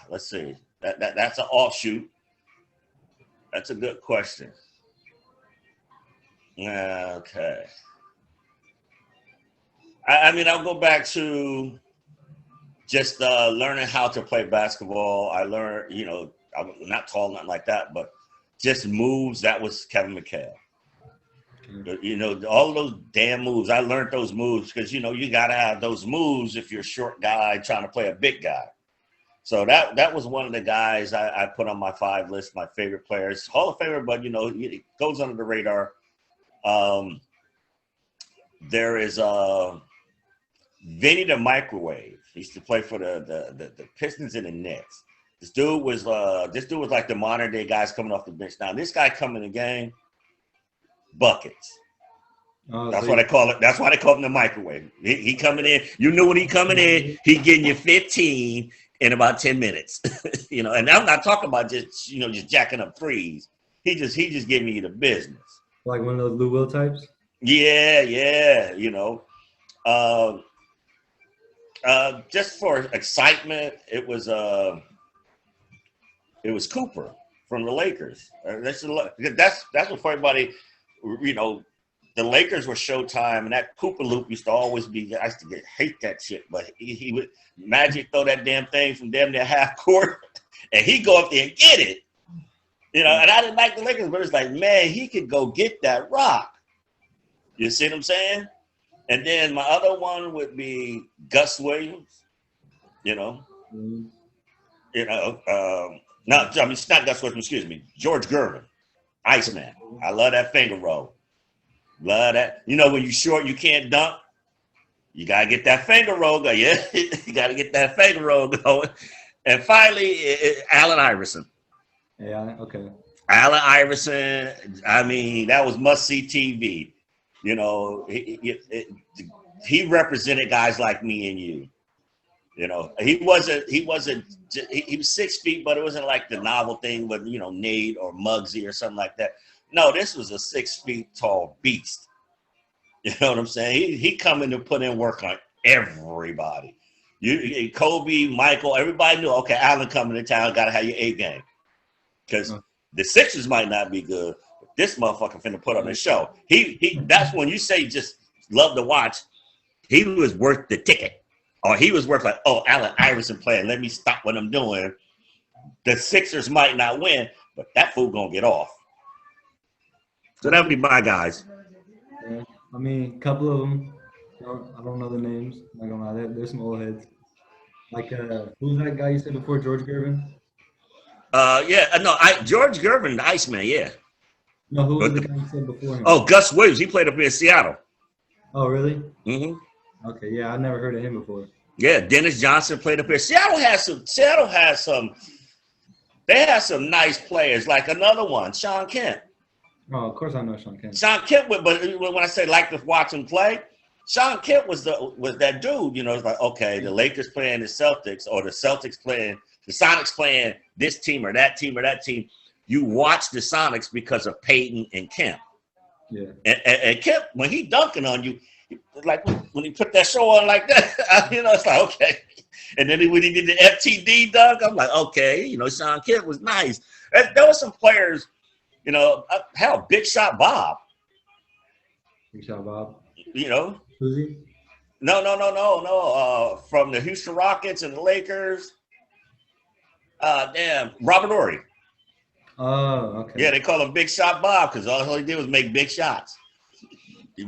let's see. That's an offshoot. That's a good question. Okay. I mean, I'll go back to just learning how to play basketball. I learned, I'm not tall, nothing like that, but just moves. That was Kevin McHale. All those damn moves. I learned those moves because, you got to have those moves if you're a short guy trying to play a big guy. So that was one of the guys I put on my 5 list, my favorite players. Hall of Famer, but, it goes under the radar. There is Vinnie the Microwave. He used to play for the Pistons and the Knicks. This dude was like the modern day guys coming off the bench. Now, this guy coming in the game, buckets. That's what I call it. That's why they call him the microwave. He coming in. You knew when he coming in, he getting you 15 in about 10 minutes. And I'm not talking about just jacking up threes. He just giving you the business. Like one of those Lou Will types? Yeah. Just for excitement, it was Cooper from the Lakers. That's what for everybody, the Lakers were Showtime, and that Cooper loop used to always be. I used to hate that shit, but he would Magic throw that damn thing from damn near half court, and he go up there and get it. And I didn't like the Lakers, but it's like, man, he could go get that rock. You see what I'm saying? And then my other one would be Gus Williams. Not Gus Williams. Excuse me, George Gervin, Iceman. I love that finger roll. Love that. When you're short, you can't dunk. You gotta get that finger roll going. Yeah, you gotta get that finger roll going. And finally, Allen Iverson. Yeah. Okay. Allen Iverson. I mean, that was must-see TV. He represented guys like me and you. He was 6 feet, but it wasn't like the novel thing with, Nate or Muggsy or something like that. No, this was a 6 feet tall beast. You know what I'm saying? He coming to put in work on everybody. Kobe, Michael, everybody knew, okay, Allen coming to town, got to have your A game. Because the Sixers might not be good, but this motherfucker finna put on a show. That's when you say just love to watch, he was worth the ticket. Or he was worth like, oh, Allen Iverson playing, let me stop what I'm doing. The Sixers might not win, but that fool gonna get off. So that would be my guys. Yeah. I mean, a couple of them, I don't know the names. I'm not gonna lie, there's some old heads. Like, who's that guy you said before, George Gervin? George Gervin, the Iceman, yeah. No, who was the guy you said before him? Oh, Gus Williams, he played up here in Seattle. Oh, really? Mm-hmm. Okay, yeah, I never heard of him before. Yeah, Dennis Johnson played up here. Seattle has some. They have some nice players. Like another one, Sean Kemp. Oh, of course I know Sean Kemp. Sean Kemp, but when I say like to watch him play, Sean Kemp was that dude. You know, it's like, okay, the Lakers playing the Celtics, or the Celtics playing the Sonics playing this team or that team or that team. You watch the Sonics because of Peyton and Kemp. Yeah. And Kemp, when he dunking on you, like when he put that show on like that, you know, it's like, okay. And then when he did the FTD dunk, I'm like, okay, you know, Sean Kemp was nice. There were some players, you know, hell, Big Shot Bob. Big Shot Bob. You know. Who's he? No. From the Houston Rockets and the Lakers. Robert Horry. Oh, okay. Yeah, they call him Big Shot Bob because all he did was make big shots.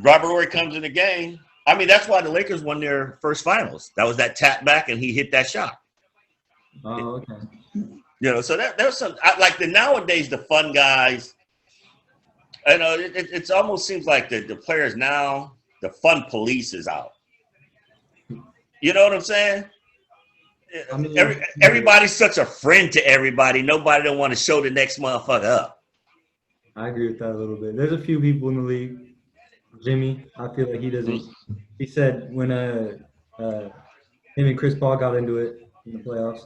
Robert Horry comes in the game. I mean, that's why the Lakers won their first finals. That was that tap back, and he hit that shot. Oh, okay. You know, so there's some like nowadays the fun guys. I know it almost seems like the players now, the fun police is out. You know what I'm saying? I mean, everybody's such a friend to everybody. Nobody don't want to show the next motherfucker up. I agree with that a little bit. There's a few people in the league. Jimmy, I feel like he doesn't. He said when him and Chris Paul got into it in the playoffs,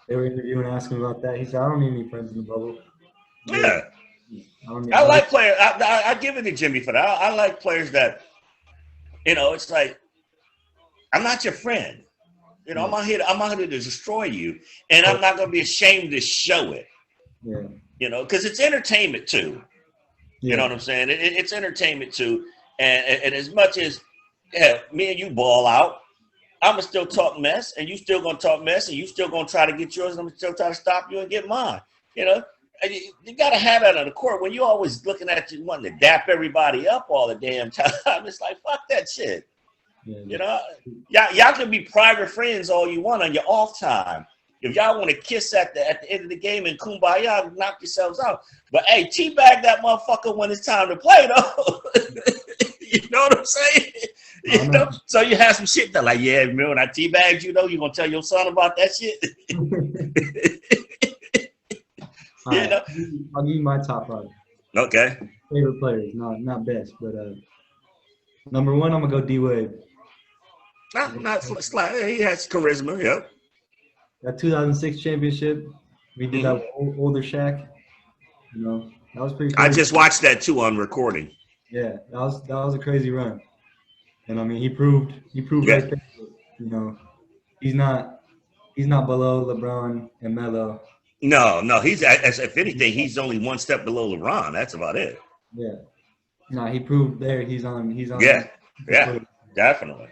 they were interviewing, asking about that. He said, "I don't need any friends in the bubble." Yeah, I like players. I give it to Jimmy for that. I like players that, you know, it's like, I'm not your friend. You know, I'm out here to destroy you, and I'm not going to be ashamed to show it. Yeah. You know, because it's entertainment too. Yeah. You know what I'm saying? It's entertainment too. And as much as me and you ball out, I'm going to still talk mess, and you still going to talk mess, and you still going to try to get yours, and I'm going to still try to stop you and get mine. You know, and you got to have that on the court. When you're always looking at you wanting to dap everybody up all the damn time, it's like, fuck that shit. Yeah. You know, y'all can be private friends all you want on your off time. If y'all want to kiss at the end of the game and kumbaya, knock yourselves out. But hey, teabag that motherfucker when it's time to play, though. You know what I'm saying? You know? So you have some shit that like, yeah, remember when I teabagged you, though? You gonna tell your son about that shit? You know? I'll give you my top five. Okay. Favorite players, not best, but number one, I'm gonna go D-Wade. Not slight. He has charisma. Yep. That 2006 championship, we did that with older Shaq. You know, that was pretty crazy. I just watched that too on recording. Yeah, that was a crazy run, and I mean he proved right there. You know, he's not below LeBron and Melo. No, he's if anything, he's only one step below LeBron. That's about it. Yeah, no, he proved there. He's on. Yeah, definitely.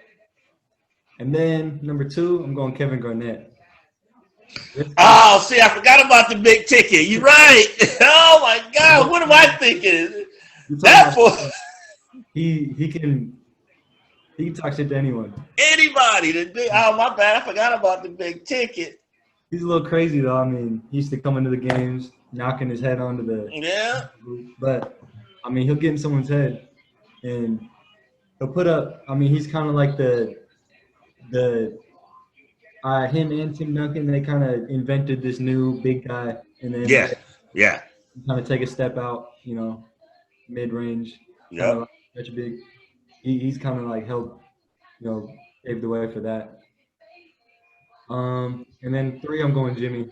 And then number two, I'm going Kevin Garnett. Oh, see, I forgot about the big ticket. You're right. Oh my God, what am I thinking? That boy, he can talk shit to anyone. Anybody. Oh my bad, I forgot about the big ticket. He's a little crazy though. I mean, he used to come into the games, knocking his head onto the. Yeah. But I mean, he'll get in someone's head, and he'll put up. I mean, he's kind of like the him and Tim Duncan, they kind of invented this new big guy, and then kind of take a step out, you know, mid range. Yeah, such a big. He's kind of like helped, you know, pave the way for that. And then three, I'm going Jimmy.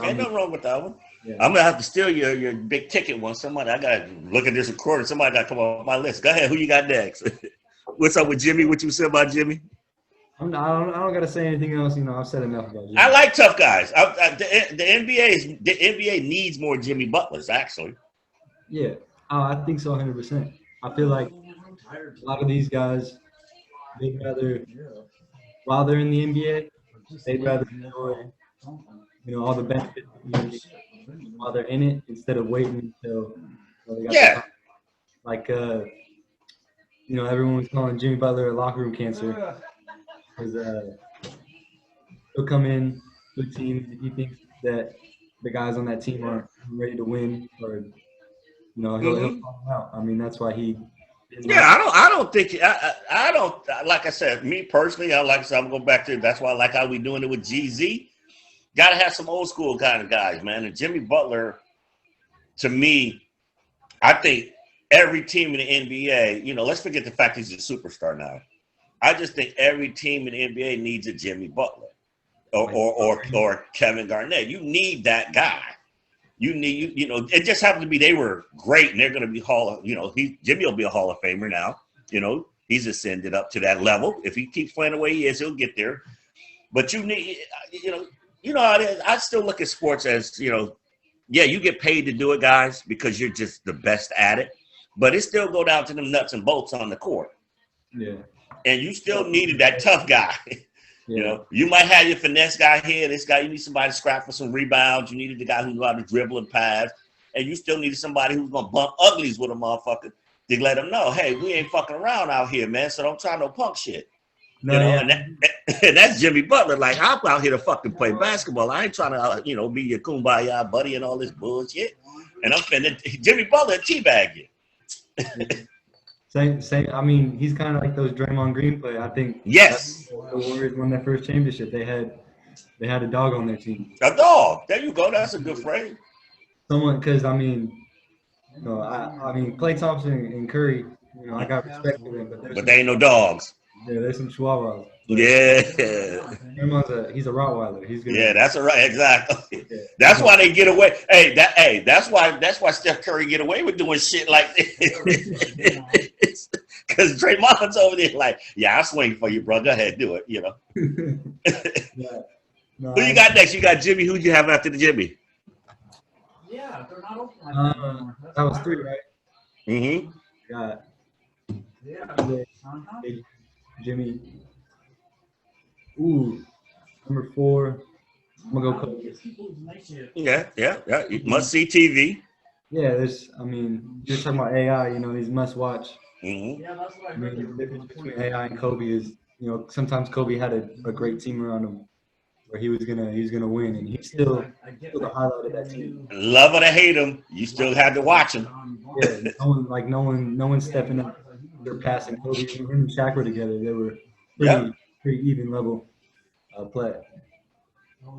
Ain't nothing wrong with that one. Yeah. I'm gonna have to steal your big ticket one. I gotta look at this recording. Somebody gotta come off my list. Go ahead. Who you got next? What's up with Jimmy? What you said about Jimmy? I don't got to say anything else. I've said enough about Jimmy. I like tough guys. The NBA needs more Jimmy Butlers, actually. Yeah, I think so, 100%. I feel like a lot of these guys, they'd rather, while they're in the NBA, they'd rather enjoy, all the benefits of the NBA while they're in it instead of waiting until they got the time. Like, everyone was calling Jimmy Butler a locker room cancer because he'll come in to a team if he thinks that the guys on that team aren't ready to win, or he'll call them out. I mean, that's why he. I don't think I don't like I said. Me personally, I'm gonna go back to. That's why I like how we doing it with GZ. Got to have some old school kind of guys, man. And Jimmy Butler, to me, I think every team in the NBA. Let's forget the fact he's a superstar now. I just think every team in the NBA needs a Jimmy Butler or Kevin Garnett. You need that guy. You need, it just happened to be they were great and they're going to be Jimmy will be a Hall of Famer now. He's ascended up to that level. If he keeps playing the way he is, he'll get there. But you need, I still look at sports as, you get paid to do it, guys, because you're just the best at it. But it still go down to them nuts and bolts on the court. Yeah. And you still needed that tough guy. Yeah. You might have your finesse guy here. This guy, you need somebody to scrap for some rebounds. You needed the guy who knew how to dribble and pass. And you still needed somebody who's going to bump uglies with a motherfucker to let them know, hey, we ain't fucking around out here, man, so don't try no punk shit. And that's Jimmy Butler. Like, I'm out here to fucking play basketball. I ain't trying to, be your kumbaya buddy and all this bullshit. And I'm finna Jimmy Butler teabag you. Same. I mean, he's kind of like those Draymond Green play. I think. Yes. The Warriors won their first championship. They had a dog on their team. A dog. There you go. That's a good phrase. Someone, because I mean, Klay Thompson and Curry. I got respect for them, but they ain't no dogs. Yeah, there's some chihuahuas. Yeah. He's a Rottweiler. He's good. Yeah, that's right. Exactly. Yeah. That's why they get away. That's why Steph Curry get away with doing shit like this. Because Draymond's over there like, yeah, I'll swing for you, bro. Go ahead, do it. Yeah. Who you got next? You got Jimmy. Who'd you have after the Jimmy? Yeah, they're not open. That was 3, right? Mm-hmm. Got Jimmy. Ooh, number 4. I'm gonna go Kobe. Yeah. Must see TV. Yeah, you're talking about AI. These must watch. Mm-hmm. Yeah, that's what the difference between AI and Kobe is, sometimes Kobe had a great team around him where he was gonna win, and he's still the highlight of that team. Love it or hate him, you still had to watch him. Yeah, no one stepping up. They're passing Kobe. Him and Shaq were together. They were pretty even level play.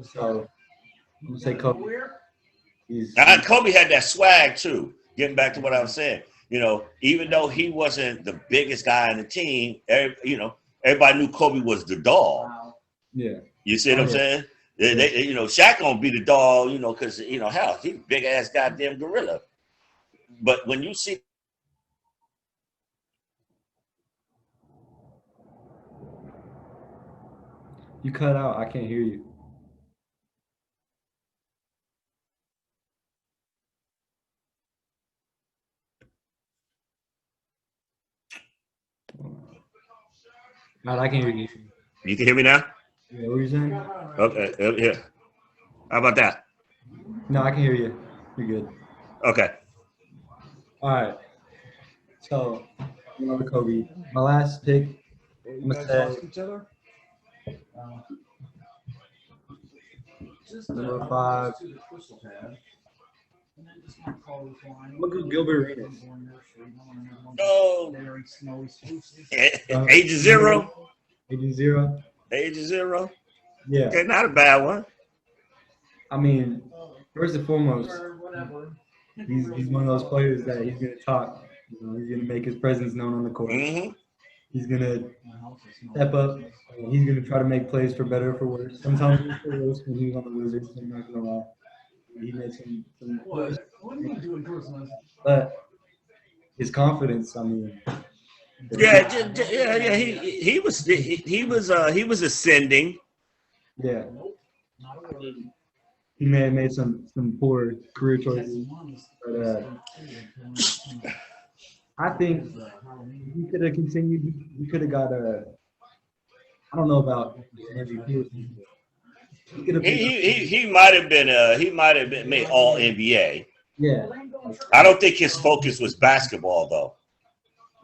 So I'm gonna say Kobe. Kobe had that swag too. Getting back to what I was saying, even though he wasn't the biggest guy on the team, everybody knew Kobe was the dog. Yeah. You see what I'm saying? Shaq gonna be the dog, because hell, he's a big ass goddamn gorilla. But when you see you cut out, I can't hear you. Matt, I can hear you. You can hear me now? Yeah, what were you saying? Okay, yeah. How about that? No, I can hear you. You're good. Okay. All right. So, Kobe. My last pick. I'm gonna say number 5. Look at Gilbert Arenas. Oh. Age of 0. Age of 0. Age of 0. Yeah. Okay, not a bad one. I mean, first and foremost, he's one of those players that he's gonna talk. He's gonna make his presence known on the court. Mm-hmm. He's gonna step up. He's gonna try to make plays for better or for worse. Sometimes for worse when he was on the Wizards. I'm not gonna lie. He made some what are you doing, person? But his confidence, I mean, Yeah, yeah. He was ascending. Yeah, he may have made some poor career choices, but I think if he could have continued. He could have got a. I don't know about MVP. He could have been. He might have been made all NBA. Yeah. I don't think his focus was basketball though.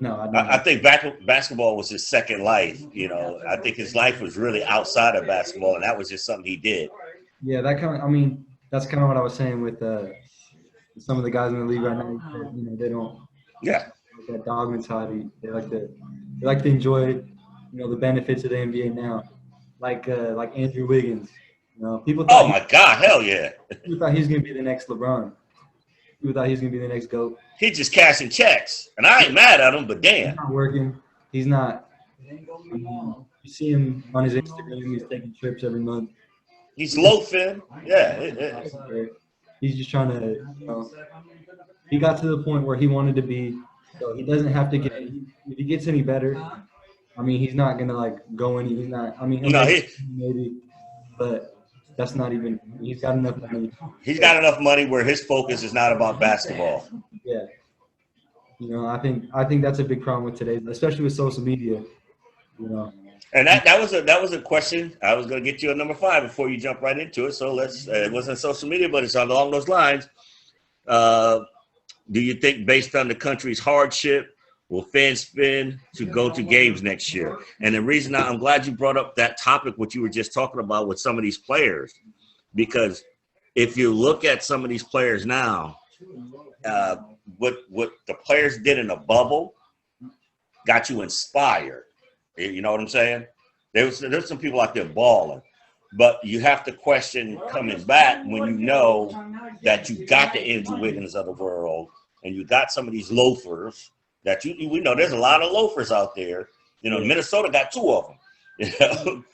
No, I I don't. think basketball was his second life. You know, I think his life was really outside of basketball, and that was just something he did. Yeah, that kind of. I mean, that's kind of what I was saying with some of the guys in the league right now. You know, they don't Yeah. like that dog mentality. They like to enjoy, the benefits of the NBA now. Like Andrew Wiggins. You know, Oh my God, hell yeah. people thought he was gonna be the next LeBron. People thought he was gonna be the next GOAT. He just cashing checks, and I ain't mad at him, but He's damn, not working. He's not. You see him on his Instagram. He's taking trips every month. he's loafing. Yeah. He's just trying to. He got to the point where he wanted to be. So he doesn't have to get. If he gets any better, I mean, he's not gonna like go any. He's not. I mean, No, maybe, but that's not even. He's got enough money. he's got enough money where his focus is not about basketball. Yeah. I think that's a big problem with today, especially with social media. And that was a question I was going to get you a number 5 before you jump right into it. So let's. It wasn't social media, but it's along those lines. Do you think, based on the country's hardship, will fans spend to go to games next year? And the reason I'm glad you brought up that topic, what you were just talking about with some of these players, because if you look at some of these players now, what the players did in the bubble got you inspired. You know what I'm saying? There's some people out there balling, but you have to question coming back when you know that you got the Andrew Wiggins of the world and you got some of these loafers that we know there's a lot of loafers out there. You know, Minnesota got 2 of them. You know,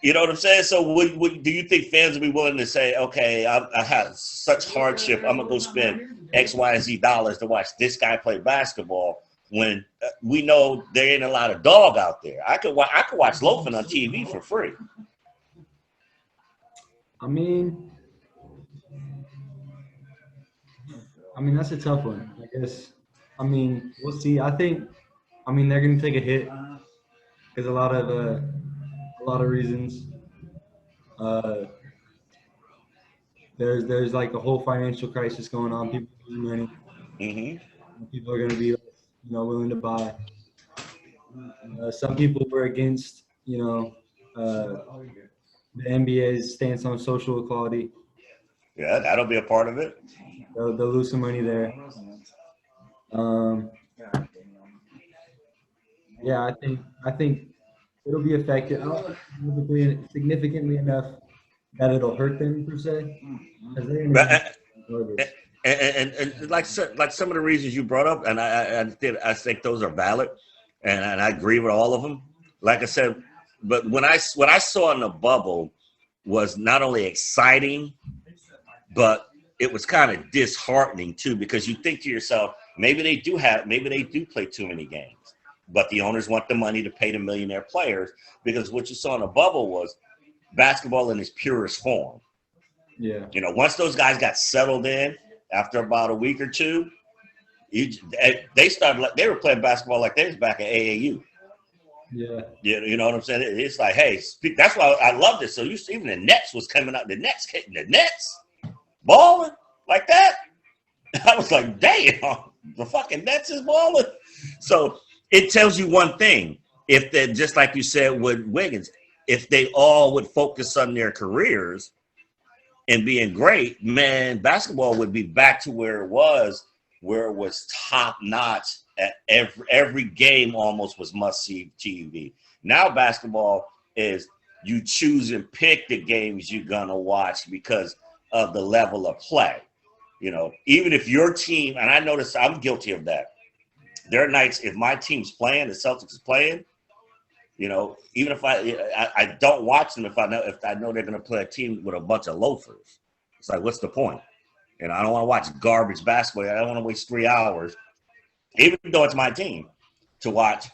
you know what I'm saying? So, do you think fans will be willing to say, okay, I have such hardship, I'm gonna go spend X, Y, and Z dollars to watch this guy play basketball? When we know there ain't a lot of dog out there. I could watch loafing on TV for free. I mean, that's a tough one. I guess. I mean, we'll see. I think. I mean, they're gonna take a hit. There's a lot of reasons. There's like a whole financial crisis going on. People losing money. Mm-hmm. People are gonna be, willing to buy. Some people were against, the NBA's stance on social equality. Yeah, that'll be a part of it. They'll lose some money there. Yeah, I think it'll be affected. I don't think significantly enough that it'll hurt them per se. And like some of the reasons you brought up, and I think those are valid, and I agree with all of them. Like I said, but what I saw in the bubble was not only exciting, but it was kind of disheartening too, because you think to yourself, maybe they do play too many games, but the owners want the money to pay the millionaire players, because what you saw in the bubble was basketball in its purest form. Yeah. Once those guys got settled in after about a week or two, they started like they were playing basketball like they was back at AAU. Yeah. You know what I'm saying? It's like, hey, that's why I love this. So even the Nets was coming out. The Nets balling like that. I was like, damn, the fucking Nets is balling. So it tells you one thing. If they, just like you said with Wiggins, if they all would focus on their careers and being great, man, basketball would be back to where it was top notch. At every game almost was must-see TV. Now basketball is you choose and pick the games you're gonna watch because of the level of play. Even if your team, and I notice I'm guilty of that. There are nights if my team's playing, the Celtics is playing, even if I don't watch them if I know they're gonna play a team with a bunch of loafers. It's like, what's the point? I don't want to watch garbage basketball. I don't want to waste 3 hours, even though it's my team. to watch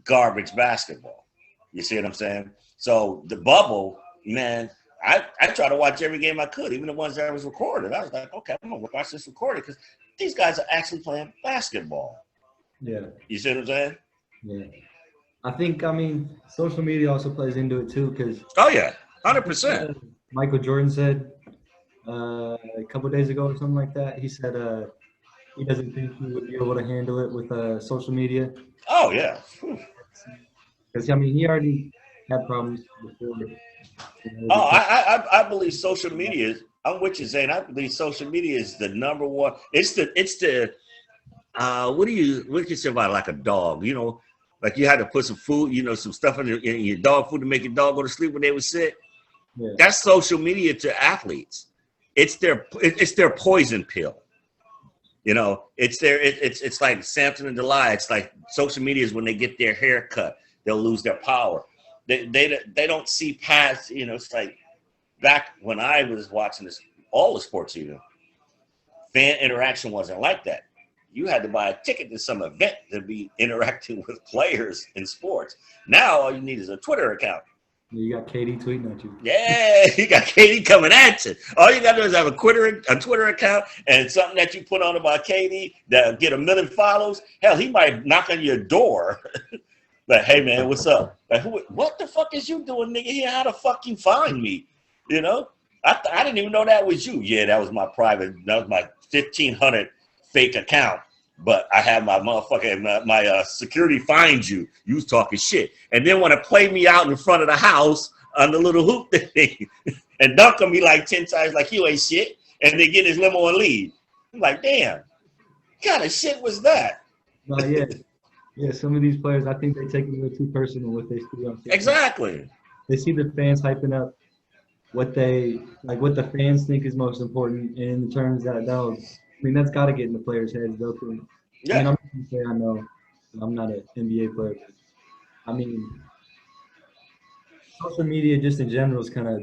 garbage basketball. You see what I'm saying? So the bubble, man, I try to watch every game I could, even the ones that was recorded. I was like, okay, I'm going to watch this recorded because these guys are actually playing basketball. Yeah. You see what I'm saying? Yeah. I mean, social media also plays into it too because. Oh, yeah, 100%. Michael Jordan said a couple of days ago or something like that. He said he doesn't think he would be able to handle it with social media. Oh, yeah. Because, I mean, he already had problems before. Oh, I believe social media is, I'm with you, Zane. I believe social media is the number one. It's the what do you say about like a dog? You know, like you had to put some food, you know, some stuff in your dog food to make your dog go to sleep when they would sit. Yeah. That's social media to athletes. It's their poison pill. You know, it's like Samson and Delilah. It's like social media is when they get their hair cut, they'll lose their power. They don't see past, you know, it's like back when I was watching this, all the sports even, fan interaction wasn't like that. You had to buy a ticket to some event to be interacting with players in sports. Now all you need is a Twitter account. You got Katie tweeting at you. Yeah, you got Katie coming at you. All you got to do is have a Twitter account and something that you put on about Katie that get 1 million follows. Hell, he might knock on your door. Like, hey, man, what's up? Like, what the fuck is you doing, nigga, here? How the fuck you find me? You know? I didn't even know that was you. Yeah, that was my 1,500 fake account. But I have my motherfucking, my security finds you. You was talking shit. And then want to play me out in front of the house on the little hoop thing and dunk on me like 10 times like you ain't shit. And then get his limo and leave. I'm like, damn, what kind of shit was that? Yeah. Yeah, some of these players, I think they take it a little too personal what they see on TikTok. Exactly. They see the fans hyping up what the fans think is most important, and in terms that that's got to get in the players' heads. They'll think. Yeah. I mean, I'm not gonna say I know. I'm not an NBA player. I mean, social media just in general is kind of.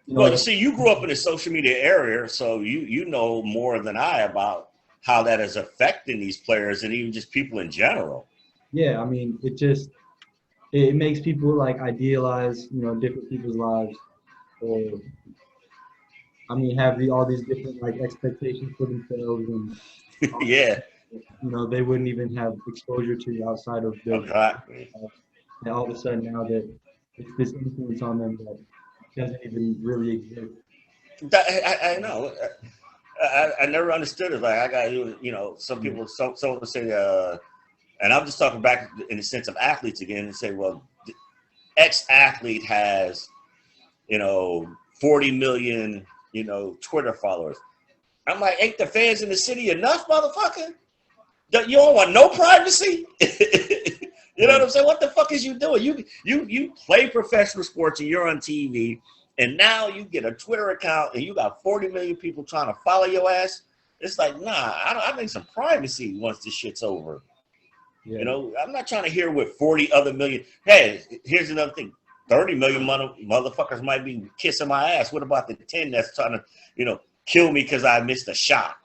Well, you see, you grew up in the social media area, so you know more than I about how that is affecting these players and even just people in general. Yeah, I mean, it makes people like idealize, different people's lives, or I mean, have all these different like expectations for themselves, and Yeah. They wouldn't even have exposure to outside of their. Exactly. And all of a sudden, now that it's this influence on them that doesn't even really exist. I know. I never understood it. Like I got some people, someone say, and I'm just talking back in the sense of athletes again, and say, well, X athlete has, 40 million, Twitter followers. I'm like, ain't the fans in the city enough, motherfucker? You don't want no privacy? You know what I'm saying? What the fuck is you doing? You play professional sports and you're on TV, and now you get a Twitter account and you got 40 million people trying to follow your ass. It's like, nah, I need some privacy once this shit's over. Yeah. I'm not trying to hear what 40 other million. Hey, here's another thing. 30 million motherfuckers might be kissing my ass. What about the 10 that's trying to, kill me because I missed a shot?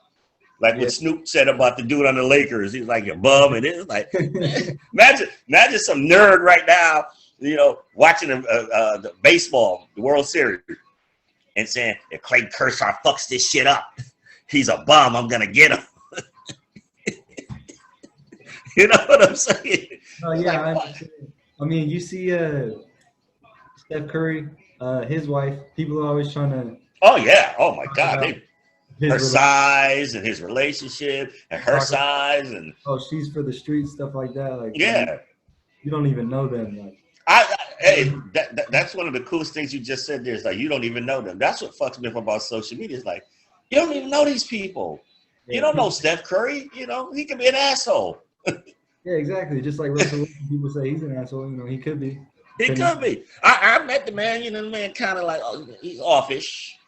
Like what Snoop said about the dude on the Lakers. He's like, you're bum. And it's like, imagine some nerd right now, watching the baseball, the World Series, and saying, if Clayton Kershaw fucks this shit up, he's a bum. I'm going to get him. You know what I'm saying? Oh, yeah. Like, I mean, you see Steph Curry, his wife, people are always trying to. Oh, yeah. Oh, my God. Her size and his relationship and her size and she's for the street, stuff like that. Like, yeah, you don't even know them. Like, that's one of the coolest things you just said. There's like you don't even know them. That's what fucks me up about social media. It's like you don't even know these people. You don't know Steph Curry. He could be an asshole. Yeah, exactly. Just like Russell Wilson, people say he's an asshole. He could be. He could be. I met the man. The man kind of like he's offish.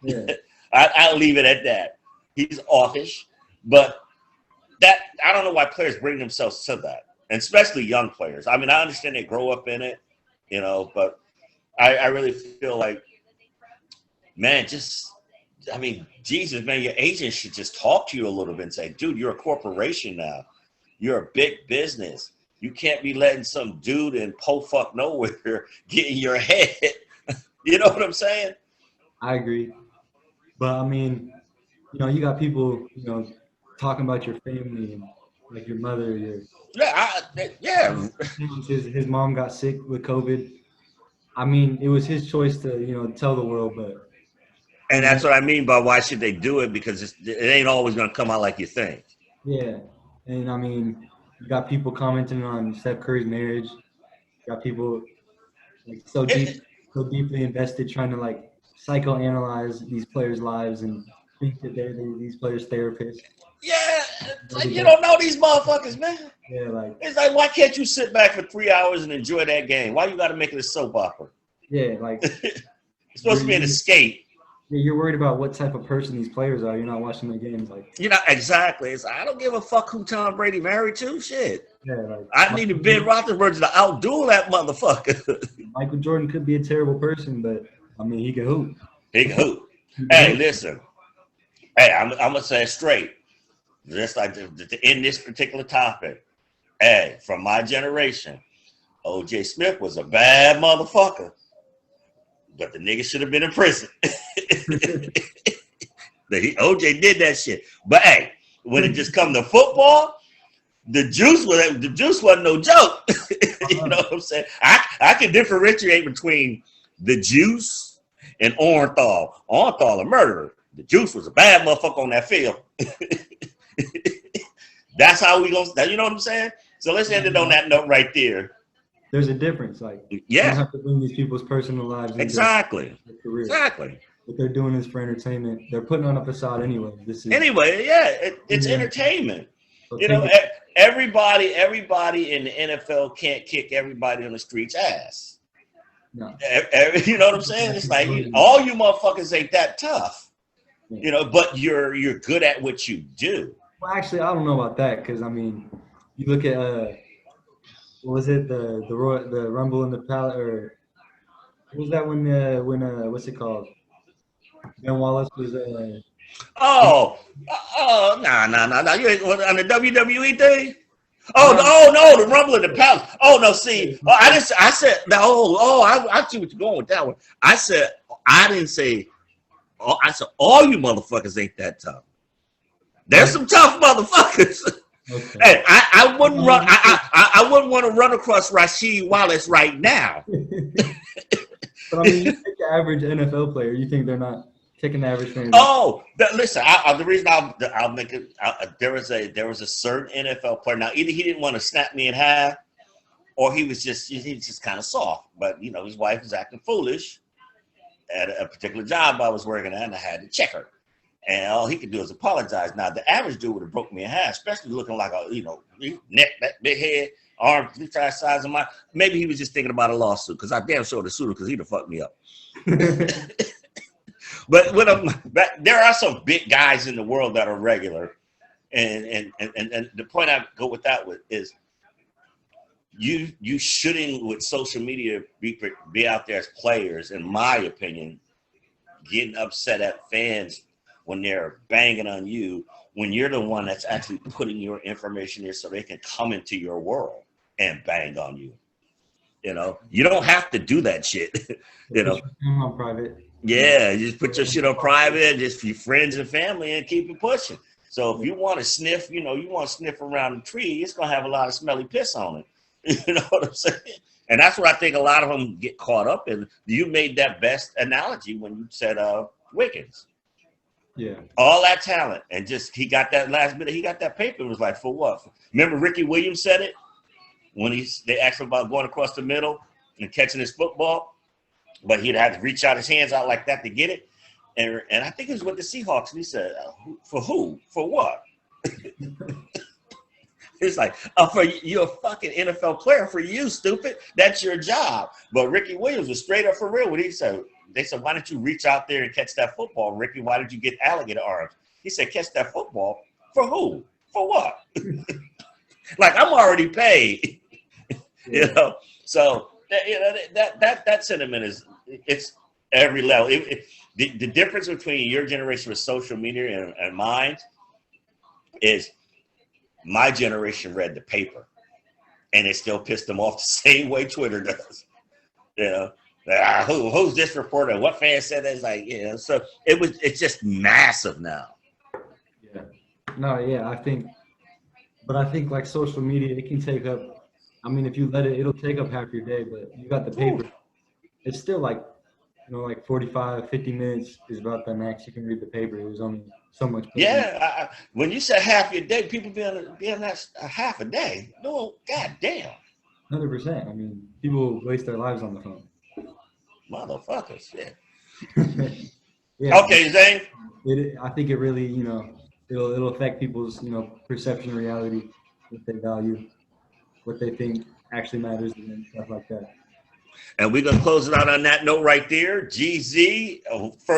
Yeah. I'll leave it at that. He's offish, but that I don't know why players bring themselves to that, and especially young players. I mean, I understand they grow up in it, but I really feel like, man, Jesus, man, your agent should just talk to you a little bit and say, dude, you're a corporation now. You're a big business. You can't be letting some dude in po-fuck nowhere get in your head. You know what I'm saying? I agree. But I mean, you got people, talking about your family and like your mother, Yeah. his mom got sick with COVID. I mean, it was his choice to, tell the world, but And that's what I mean by why should they do it? Because it ain't always going to come out like you think. yeah. And I mean, you got people commenting on Steph Curry's marriage. You got people like so deeply invested trying to like psychoanalyze these players' lives and think that they're these players' therapists. Yeah, it's like you don't know these motherfuckers, man. Yeah, like it's like why can't you sit back for 3 hours and enjoy that game? Why you got to make it a soap opera? Yeah, like it's supposed to be an escape. Yeah, you're worried about what type of person these players are. You're not watching the games, like exactly. It's I don't give a fuck who Tom Brady married to. Shit. Yeah, like I need Ben Roethlisberger to outduel that motherfucker. Michael Jordan could be a terrible person, but I mean he can hoop. He can hoop. Hey, listen. Hey, I'm gonna say it straight. Just like to end this particular topic. Hey, from my generation, O.J. Smith was a bad motherfucker, but the nigga should have been in prison. O.J. did that shit. But hey, when it just come to football, the juice wasn't no joke. You know what I'm saying? I can differentiate between the juice and Orenthal. Orenthal a murderer. The juice was a bad motherfucker on that field. That's how we gonna. You know what I'm saying? So let's end it on that note right there. There's a difference, like you don't have to bring these people's personal lives into their career. Exactly. What they're doing is for entertainment. They're putting on a facade anyway. It's entertainment. So everybody in the NFL can't kick everybody on the street's ass. No. You know what I'm saying? It's like all you motherfuckers ain't that tough. Yeah. But you're good at what you do. Well, actually, I don't know about that because I mean, you look at what was it the Rumble in the Palace or what was that when what's it called? Ben Wallace was no. You ain't on the WWE thing. No, the Rumble in the Palace. Oh no, see, I said I see what you're going with that one. I didn't say. I said all you motherfuckers ain't that tough. There's some tough motherfuckers. Okay. Hey, I wouldn't run. I wouldn't want to run across Rasheed Wallace right now. But I mean, you take the average NFL player. You think they're not kicking the average fan? Listen. The reason I'll make it. There was a certain NFL player. Now either he didn't want to snap me in half, or he was just kind of soft. But his wife was acting foolish at a particular job I was working at, and I had to check her. And all he could do is apologize. Now, the average dude would have broke me in half, especially looking like neck, that big head, arms, this size of mine. Maybe he was just thinking about a lawsuit because I damn sure the suitor because he'd have fucked me up. But there are some big guys in the world that are regular. And the point I go with that is you shouldn't, with social media, be out there as players, in my opinion, getting upset at fans when they're banging on you, when you're the one that's actually putting your information there so they can come into your world and bang on you. You don't have to do that shit. On private. Yeah, you just put your shit on private, just for your friends and family, and keep it pushing. So if you want to sniff, you want to sniff around the tree, it's gonna have a lot of smelly piss on it. You know what I'm saying? And that's what I think a lot of them get caught up in. You made that best analogy when you said Wiggins. Yeah. All that talent. And just he got that last bit. He got that paper. It was like, for what? Remember Ricky Williams said it? When they asked him about going across the middle and catching his football. But he'd have to reach out his hands out like that to get it. And I think it was with the Seahawks. And he said, for who? For what? It's like, you're a fucking NFL player. For you, stupid. That's your job. But Ricky Williams was straight up for real when he said, they said, why don't you reach out there and catch that football, Ricky? Why did you get alligator arms? He said, catch that football. For who? For what? Like, I'm already paid. So that sentiment it's every level. The difference between your generation with social media and mine is my generation read the paper. and it still pissed them off the same way Twitter does. You know, who's this reporter? What fan said that? It's like, you know, so it's just massive now. Yeah. No, yeah, I think like social media, it can take up, I mean, if you let it, it'll take up half your day, but you got the paper. It's still like, you know, like 45, 50 minutes is about the max you can read the paper. It was only so much. Yeah. When you say half your day, people be on that a half a day. No, goddamn. 100%. I mean, people waste their lives on the phone. Motherfuckers, yeah. Yeah. Okay, Zane. I think it really, you know, it'll affect people's, you know, perception of reality, what they value, what they think actually matters, and stuff like that. And we're going to close it out on that note right there. GZ, first